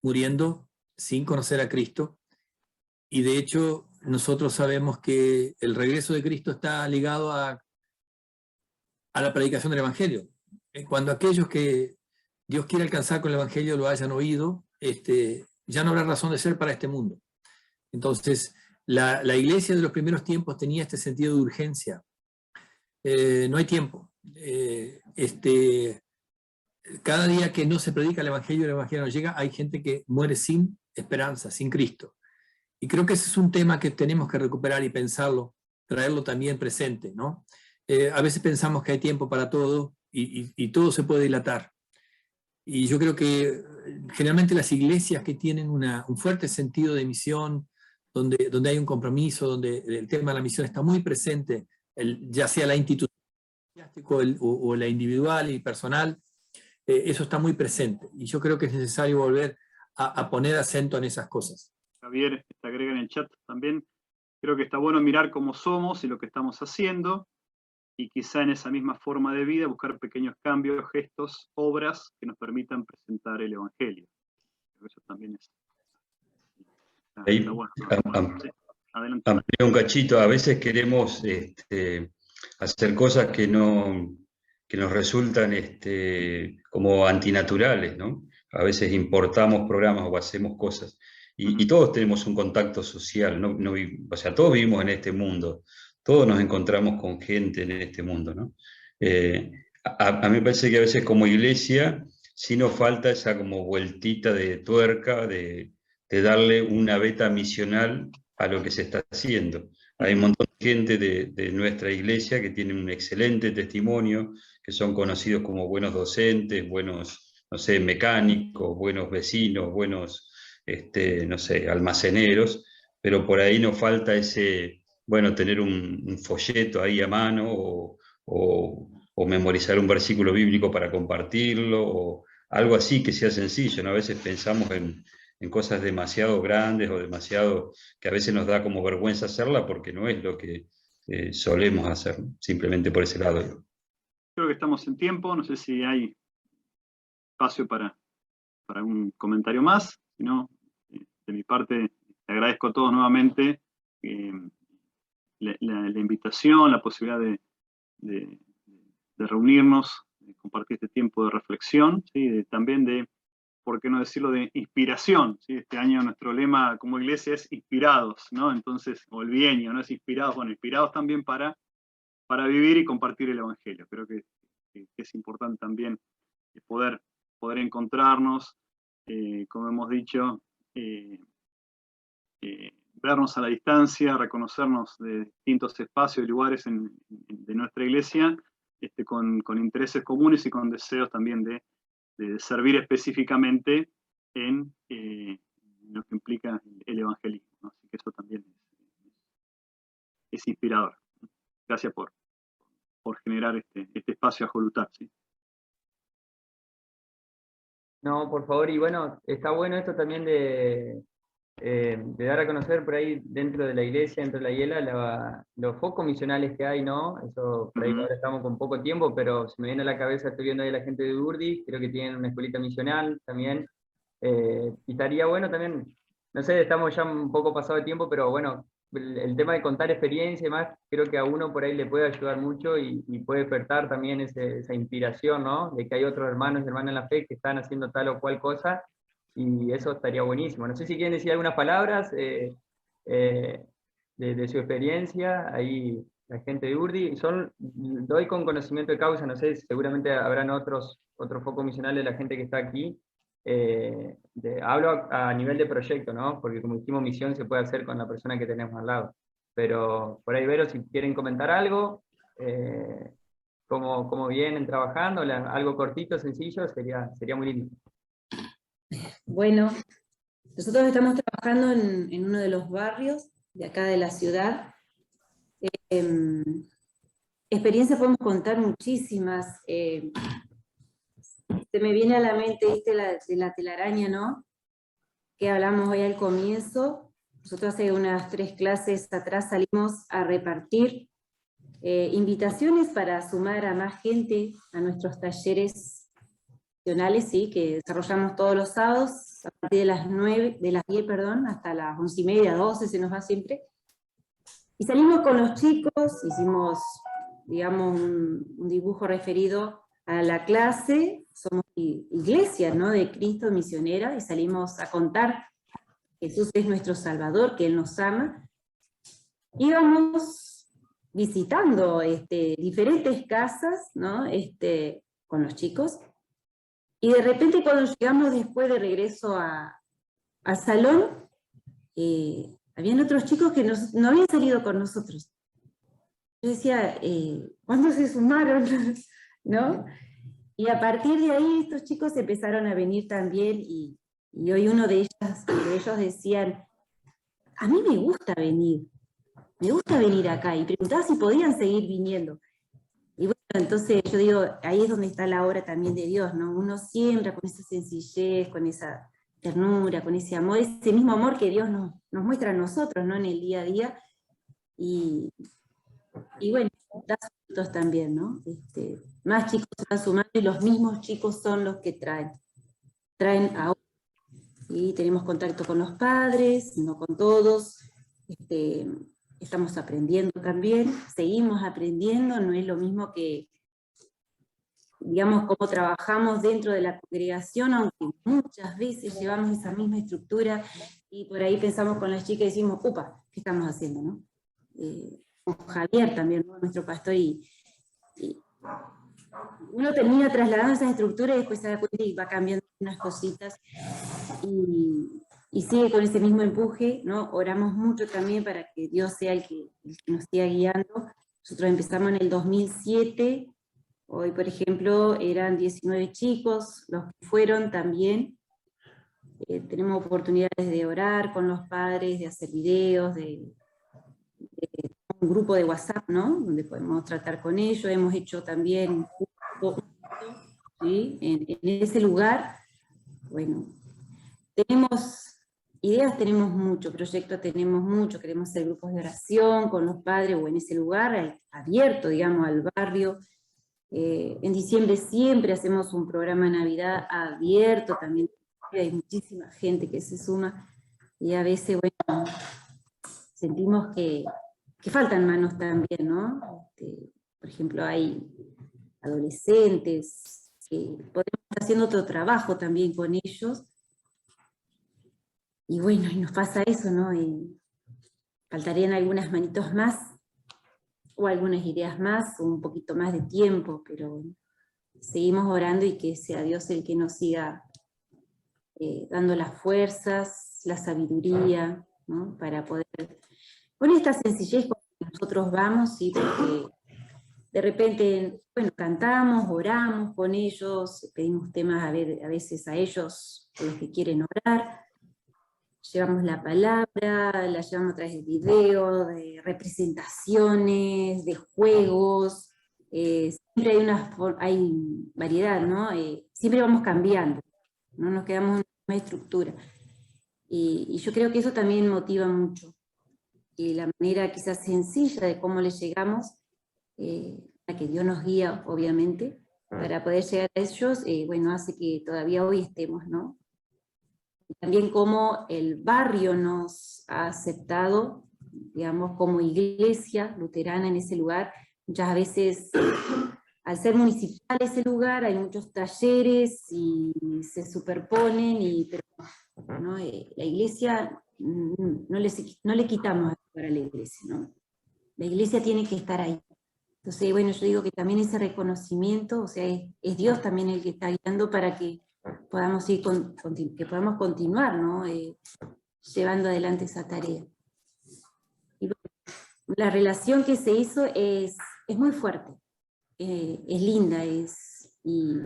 muriendo sin conocer a Cristo, y de hecho nosotros sabemos que el regreso de Cristo está ligado a la predicación del Evangelio. Cuando aquellos que Dios quiere alcanzar con el Evangelio lo hayan oído, ya no habrá razón de ser para este mundo. Entonces, la iglesia de los primeros tiempos tenía este sentido de urgencia. No hay tiempo. Cada día que no se predica el Evangelio no llega, hay gente que muere sin esperanza, sin Cristo. Y creo que ese es un tema que tenemos que recuperar y pensarlo, traerlo también presente, ¿no? A veces pensamos que hay tiempo para todo y todo se puede dilatar. Y yo creo que generalmente las iglesias que tienen un fuerte sentido de misión, donde hay un compromiso, donde el tema de la misión está muy presente, ya sea la institución o la individual y personal, eso está muy presente. Y yo creo que es necesario volver a poner acento en esas cosas. Javier te agrega en el chat también. Creo que está bueno mirar cómo somos y lo que estamos haciendo, y quizá en esa misma forma de vida buscar pequeños cambios, gestos, obras que nos permitan presentar el Evangelio. Eso también está bueno. Amplío un cachito. A veces queremos hacer cosas que nos resultan como antinaturales, ¿no? A veces importamos programas o hacemos cosas. Y todos tenemos un contacto social, o sea, todos vivimos en este mundo, todos nos encontramos con gente en este mundo, ¿no? A mí me parece que a veces como iglesia sí nos falta esa como vueltita de tuerca, de darle una beta misional a lo que se está haciendo. Hay un montón de gente de nuestra iglesia que tiene un excelente testimonio, que son conocidos como buenos docentes, buenos, no sé, mecánicos, buenos vecinos, buenos, no sé, almaceneros, pero por ahí nos falta tener un folleto ahí a mano o memorizar un versículo bíblico para compartirlo, o algo así que sea sencillo, ¿no? A veces pensamos en cosas demasiado grandes o demasiado que a veces nos da como vergüenza hacerla porque no es lo que solemos hacer, ¿no? Simplemente por ese lado. Creo que estamos en tiempo, no sé si hay espacio para un comentario más, si no, de mi parte te agradezco a todos nuevamente la invitación, la posibilidad de reunirnos, de compartir este tiempo de reflexión, ¿sí? También de, por qué no decirlo, de inspiración, ¿sí? Este año nuestro lema como iglesia es inspirados, ¿no? Entonces, o el bienio, ¿no? Es inspirados, bueno, inspirados también para vivir y compartir el Evangelio. Creo que es importante también poder encontrarnos, como hemos dicho, vernos a la distancia, reconocernos de distintos espacios y lugares de nuestra iglesia, con intereses comunes y con deseos también de servir específicamente en lo que implica el evangelismo, ¿no? Así que eso también es inspirador. Gracias por generar este espacio a Jolutar, ¿sí? No, por favor, y bueno, está bueno esto también de de dar a conocer por ahí dentro de la iglesia, dentro de la IELA, los focos misionales que hay, ¿no? Eso por ahí ahora estamos con poco tiempo, pero se me viene a la cabeza, estoy viendo ahí a la gente de Urdi, creo que tienen una escuelita misional también, y estaría bueno también, no sé, estamos ya un poco pasado de tiempo, pero bueno, el tema de contar experiencia y más, creo que a uno por ahí le puede ayudar mucho y puede despertar también esa inspiración, ¿no? De que hay otros hermanos y hermanas en la fe que están haciendo tal o cual cosa, y eso estaría buenísimo. No sé si quieren decir algunas palabras de su experiencia, ahí la gente de Urdi, doy con conocimiento de causa, no sé, seguramente habrán otros focos misionales de la gente que está aquí. Hablo a nivel de proyecto, ¿no? Porque como dijimos, misión se puede hacer con la persona que tenemos al lado. Pero por ahí, Vero, si quieren comentar algo, cómo vienen trabajando, algo cortito, sencillo, sería muy lindo. Bueno, nosotros estamos trabajando en uno de los barrios de acá de la ciudad. Experiencias podemos contar muchísimas. Se me viene a la mente, ¿viste? De la telaraña, ¿no? Que hablamos hoy al comienzo. Nosotros hace unas 3 clases atrás salimos a repartir invitaciones para sumar a más gente a nuestros talleres nacionales, ¿sí? Que desarrollamos todos los sábados, a partir de las 10, perdón, hasta las 11:30, 12 se nos va siempre. Y salimos con los chicos, hicimos, digamos, un dibujo referido a la clase, somos iglesia, ¿no? De Cristo misionera, y salimos a contar que Jesús es nuestro Salvador, que Él nos ama. Íbamos visitando diferentes casas, ¿no? Con los chicos, y de repente cuando llegamos después de regreso al salón, habían otros chicos que no habían salido con nosotros. Yo decía, ¿cuándo se sumaron? ¿No? Y a partir de ahí estos chicos empezaron a venir también, y hoy uno de ellos decían, a mí me gusta venir acá, y preguntaba si podían seguir viniendo. Y bueno, entonces yo digo, ahí es donde está la obra también de Dios, ¿no? Uno siembra con esa sencillez, con esa ternura, con ese amor, ese mismo amor que Dios nos muestra a nosotros, ¿no? En el día a día, y bueno, da frutos también, ¿no? Más chicos se van sumando, y los mismos chicos son los que traen a otros. Y tenemos contacto con los padres, no con todos, estamos aprendiendo también, seguimos aprendiendo, no es lo mismo que, digamos, cómo trabajamos dentro de la congregación, aunque muchas veces llevamos esa misma estructura, y por ahí pensamos con las chicas y decimos, upa, ¿qué estamos haciendo, no? Con Javier también, ¿no? Nuestro pastor, y uno termina trasladando esas estructuras y después se da cuenta y va cambiando unas cositas, y sigue con ese mismo empuje, ¿no? Oramos mucho también para que Dios sea el que nos siga guiando. Nosotros empezamos en el 2007, hoy por ejemplo eran 19 chicos, los que fueron también. Tenemos oportunidades de orar con los padres, de hacer videos, de un grupo de WhatsApp, ¿no? Donde podemos tratar con ellos. Hemos hecho también ¿sí? en ese lugar. Bueno, tenemos ideas, tenemos mucho, proyectos tenemos mucho, queremos hacer grupos de oración con los padres, o en ese lugar abierto, digamos, al barrio. En diciembre siempre hacemos un programa de Navidad abierto, también hay muchísima gente que se suma, y a veces, bueno, sentimos que faltan manos también, ¿no? Por ejemplo, hay adolescentes que podemos estar haciendo otro trabajo también con ellos, y bueno, y nos pasa eso, ¿no? Faltarían algunas manitos más, o algunas ideas más, o un poquito más de tiempo, pero seguimos orando, y que sea Dios el que nos siga dando las fuerzas, la sabiduría, ¿no? Para poder, con esta sencillez con que nosotros vamos, ¿sí? Porque de repente, bueno, cantamos, oramos con ellos, pedimos temas a veces a ellos, por los que quieren orar, llevamos la palabra, la llevamos a través de videos, de representaciones, de juegos, siempre hay variedad, ¿no? Siempre vamos cambiando, no nos quedamos en una estructura. Y yo creo que eso también motiva mucho. Y la manera quizás sencilla de cómo le llegamos, a que Dios nos guía, obviamente, para poder llegar a ellos, bueno, hace que todavía hoy estemos, ¿no? Y también cómo el barrio nos ha aceptado, digamos, como iglesia luterana en ese lugar. Muchas veces, al ser municipal ese lugar, hay muchos talleres y se superponen, pero ¿no? La iglesia, no le quitamos para la iglesia, ¿no? La iglesia tiene que estar ahí. Entonces, bueno, yo digo que también ese reconocimiento, o sea, es Dios también el que está guiando para que podamos que podamos continuar, ¿no? Llevando adelante esa tarea. Y bueno, la relación que se hizo es muy fuerte, es linda, y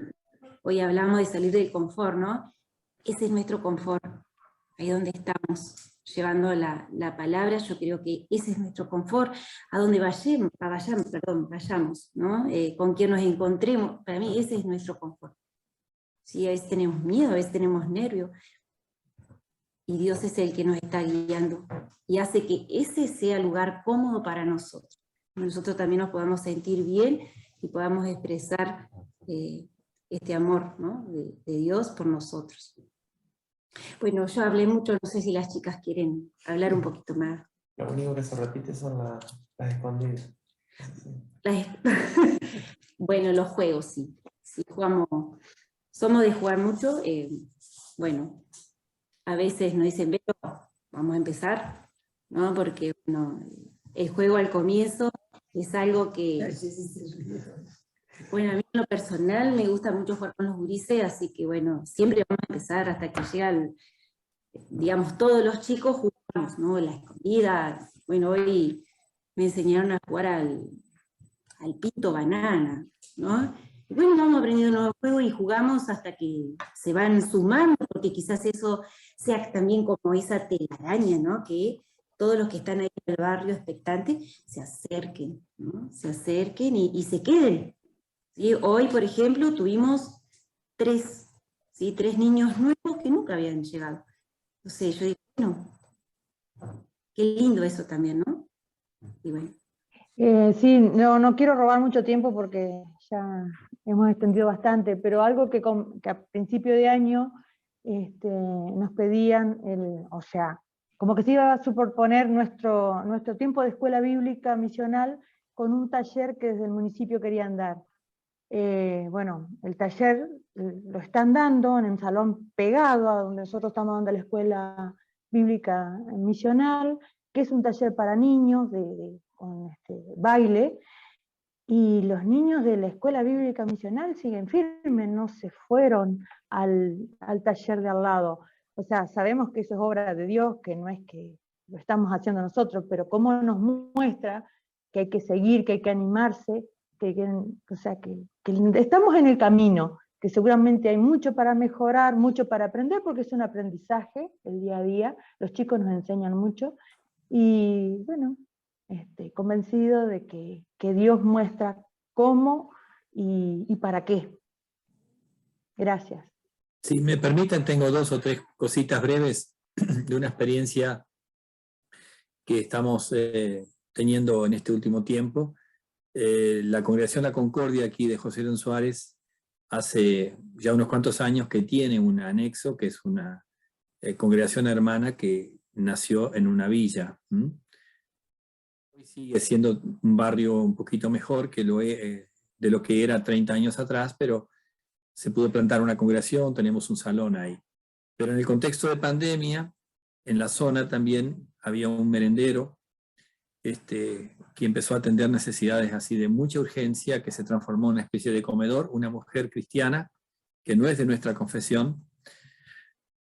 hoy hablamos de salir del confort, ¿no? Ese es nuestro confort, ahí donde estamos, llevando la palabra. Yo creo que ese es nuestro confort, a donde vayamos, ¿no? Con quien nos encontremos, para mí ese es nuestro confort. Sí, a veces tenemos miedo, a veces tenemos nervios, y Dios es el que nos está guiando, y hace que ese sea el lugar cómodo para nosotros. Nosotros también nos podamos sentir bien, y podamos expresar este amor, ¿no? de Dios por nosotros. Bueno, yo hablé mucho, no sé si las chicas quieren hablar un poquito más. Lo único que se repite son las escondidas. Bueno, los juegos, sí. Sí, somos de jugar mucho. Bueno, a veces nos dicen, pero vamos a empezar, ¿no? Porque bueno, el juego al comienzo es algo que... Bueno, a mí en lo personal me gusta mucho jugar con los gurises, así que bueno, siempre vamos a empezar hasta que llegan, digamos, todos los chicos jugamos, ¿no? La escondida. Bueno, hoy me enseñaron a jugar al pito banana, ¿no? Y bueno, vamos aprendiendo nuevos juegos y jugamos hasta que se van sumando, porque quizás eso sea también como esa telaraña, ¿no? Que todos los que están ahí en el barrio expectantes se acerquen, ¿no? Se acerquen y se queden. ¿Sí? Hoy, por ejemplo, tuvimos 3 niños nuevos que nunca habían llegado. Entonces yo digo, bueno, qué lindo eso también, ¿no? Y bueno. Sí, no quiero robar mucho tiempo porque ya hemos extendido bastante, pero algo que a principio de año nos pedían, o sea, como que se iba a superponer nuestro tiempo de escuela bíblica misional con un taller que desde el municipio querían dar. Bueno, el taller lo están dando en un salón pegado a donde nosotros estamos dando la escuela bíblica misional, que es un taller para niños con baile, y los niños de la escuela bíblica misional siguen firmes, no se fueron al taller de al lado. O sea, sabemos que eso es obra de Dios, que no es que lo estamos haciendo nosotros, pero cómo nos muestra que hay que seguir, que hay que animarse, o sea, que estamos en el camino, que seguramente hay mucho para mejorar, mucho para aprender, porque es un aprendizaje el día a día, los chicos nos enseñan mucho, y bueno, convencido de que Dios muestra cómo y para qué. Gracias. Si me permiten, tengo 2 o 3 cositas breves de una experiencia que estamos teniendo en este último tiempo. La Congregación La Concordia aquí de José León Suárez hace ya unos cuantos años que tiene un anexo, que es una congregación hermana que nació en una villa. Hoy sigue siendo un barrio un poquito mejor que de lo que era 30 años atrás, pero se pudo plantar una congregación, tenemos un salón ahí. Pero en el contexto de pandemia, en la zona también había un merendero que empezó a atender necesidades así de mucha urgencia, que se transformó en una especie de comedor. Una mujer cristiana, que no es de nuestra confesión,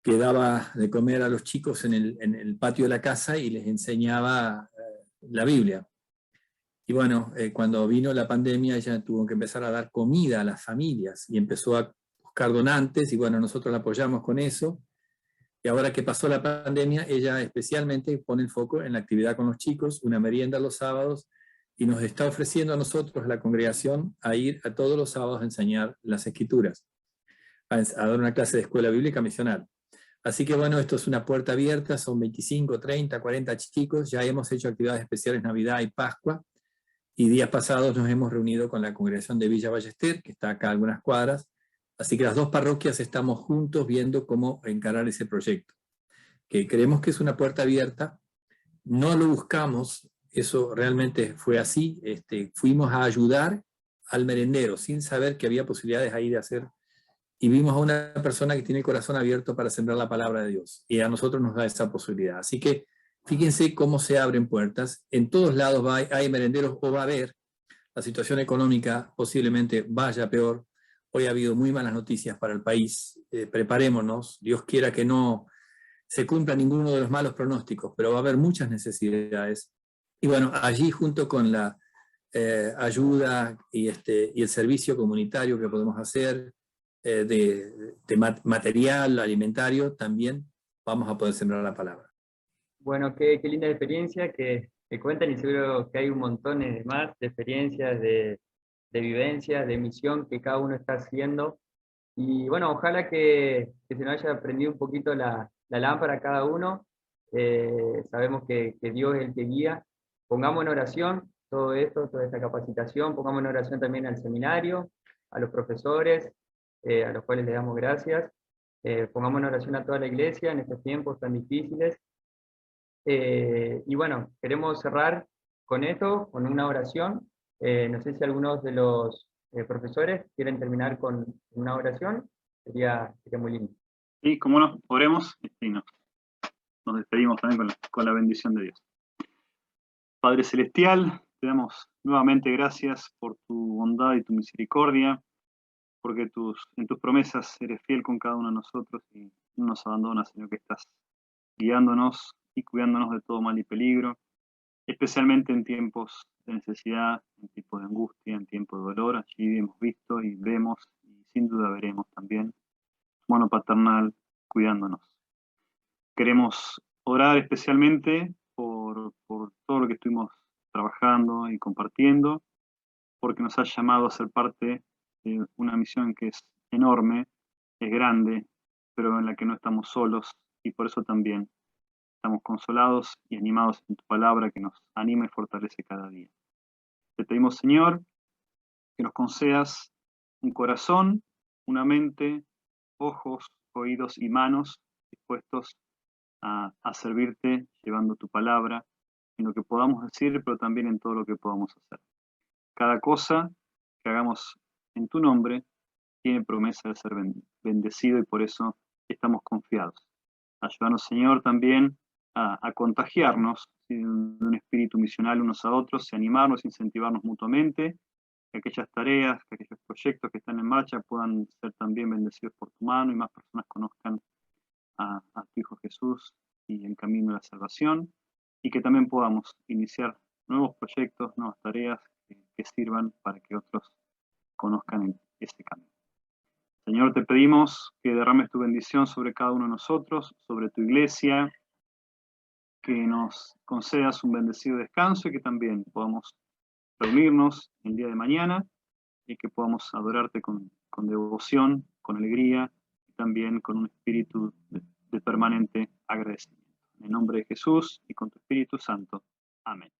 que daba de comer a los chicos en el patio de la casa y les enseñaba la Biblia. Y bueno, cuando vino la pandemia, ella tuvo que empezar a dar comida a las familias y empezó a buscar donantes, y bueno, nosotros la apoyamos con eso. Y ahora que pasó la pandemia, ella especialmente pone el foco en la actividad con los chicos, una merienda los sábados, y nos está ofreciendo a nosotros, la congregación, a ir a todos los sábados a enseñar las Escrituras, a dar una clase de escuela bíblica misional. Así que bueno, esto es una puerta abierta, son 25, 30, 40 chicos, ya hemos hecho actividades especiales Navidad y Pascua, y días pasados nos hemos reunido con la congregación de Villa Ballester, que está acá a algunas cuadras, así que las dos parroquias estamos juntos viendo cómo encarar ese proyecto, que creemos que es una puerta abierta, no lo buscamos, eso realmente fue así, fuimos a ayudar al merendero, sin saber que había posibilidades ahí de hacer. Y vimos a una persona que tiene el corazón abierto para sembrar la palabra de Dios. Y a nosotros nos da esa posibilidad. Así que fíjense cómo se abren puertas. En todos lados hay merenderos o va a haber. La situación económica posiblemente vaya peor. Hoy ha habido muy malas noticias para el país. Preparémonos. Dios quiera que no se cumpla ninguno de los malos pronósticos, pero va a haber muchas necesidades. Y bueno, allí junto con la ayuda y el servicio comunitario que podemos hacer, de material alimentario, también vamos a poder sembrar la palabra. Bueno, qué linda experiencia que cuentan, y seguro que hay un montón de más de experiencias, de vivencias, de misión que cada uno está haciendo. Y bueno, ojalá que se nos haya aprendido un poquito la lámpara a cada uno. Sabemos que Dios es el que guía. Pongamos en oración todo esto, toda esta capacitación, pongamos en oración también al seminario, a los profesores, a los cuales les damos gracias. Pongamos en oración a toda la iglesia en estos tiempos tan difíciles. Y bueno, queremos cerrar con esto, con una oración. No sé si algunos de los profesores quieren terminar con una oración. Sería muy lindo. Y como no, oremos y nos despedimos también con la bendición de Dios. Padre Celestial, te damos nuevamente gracias por tu bondad y tu misericordia, porque en tus promesas eres fiel con cada uno de nosotros y no nos abandonas, Señor, que estás guiándonos y cuidándonos de todo mal y peligro, especialmente en tiempos de necesidad, en tiempos de angustia, en tiempos de dolor. Allí hemos visto y vemos, y sin duda veremos también, tu mano paternal cuidándonos. Queremos orar especialmente por todo lo que estuvimos trabajando y compartiendo, porque nos has llamado a ser parte de una misión que es enorme, es grande, pero en la que no estamos solos, y por eso también estamos consolados y animados en tu palabra, que nos anima y fortalece cada día. Te pedimos, Señor, que nos concedas un corazón, una mente, ojos, oídos y manos dispuestos a servirte, llevando tu palabra en lo que podamos decir, pero también en todo lo que podamos hacer. Cada cosa que hagamos en tu nombre tiene promesa de ser bendecido, y por eso estamos confiados. Ayúdanos, Señor, también a contagiarnos, ¿sí?, de un espíritu misional unos a otros, y animarnos, incentivarnos mutuamente, que aquellas tareas, que aquellos proyectos que están en marcha puedan ser también bendecidos por tu mano, y más personas conozcan a tu Hijo Jesús y el camino de la salvación, y que también podamos iniciar nuevos proyectos, nuevas tareas que sirvan para que otros conozcan este camino. Señor, te pedimos que derrames tu bendición sobre cada uno de nosotros, sobre tu iglesia, que nos concedas un bendecido descanso, y que también podamos reunirnos el día de mañana y que podamos adorarte con devoción, con alegría, y también con un espíritu de permanente agradecimiento. En el nombre de Jesús y con tu Espíritu Santo. Amén.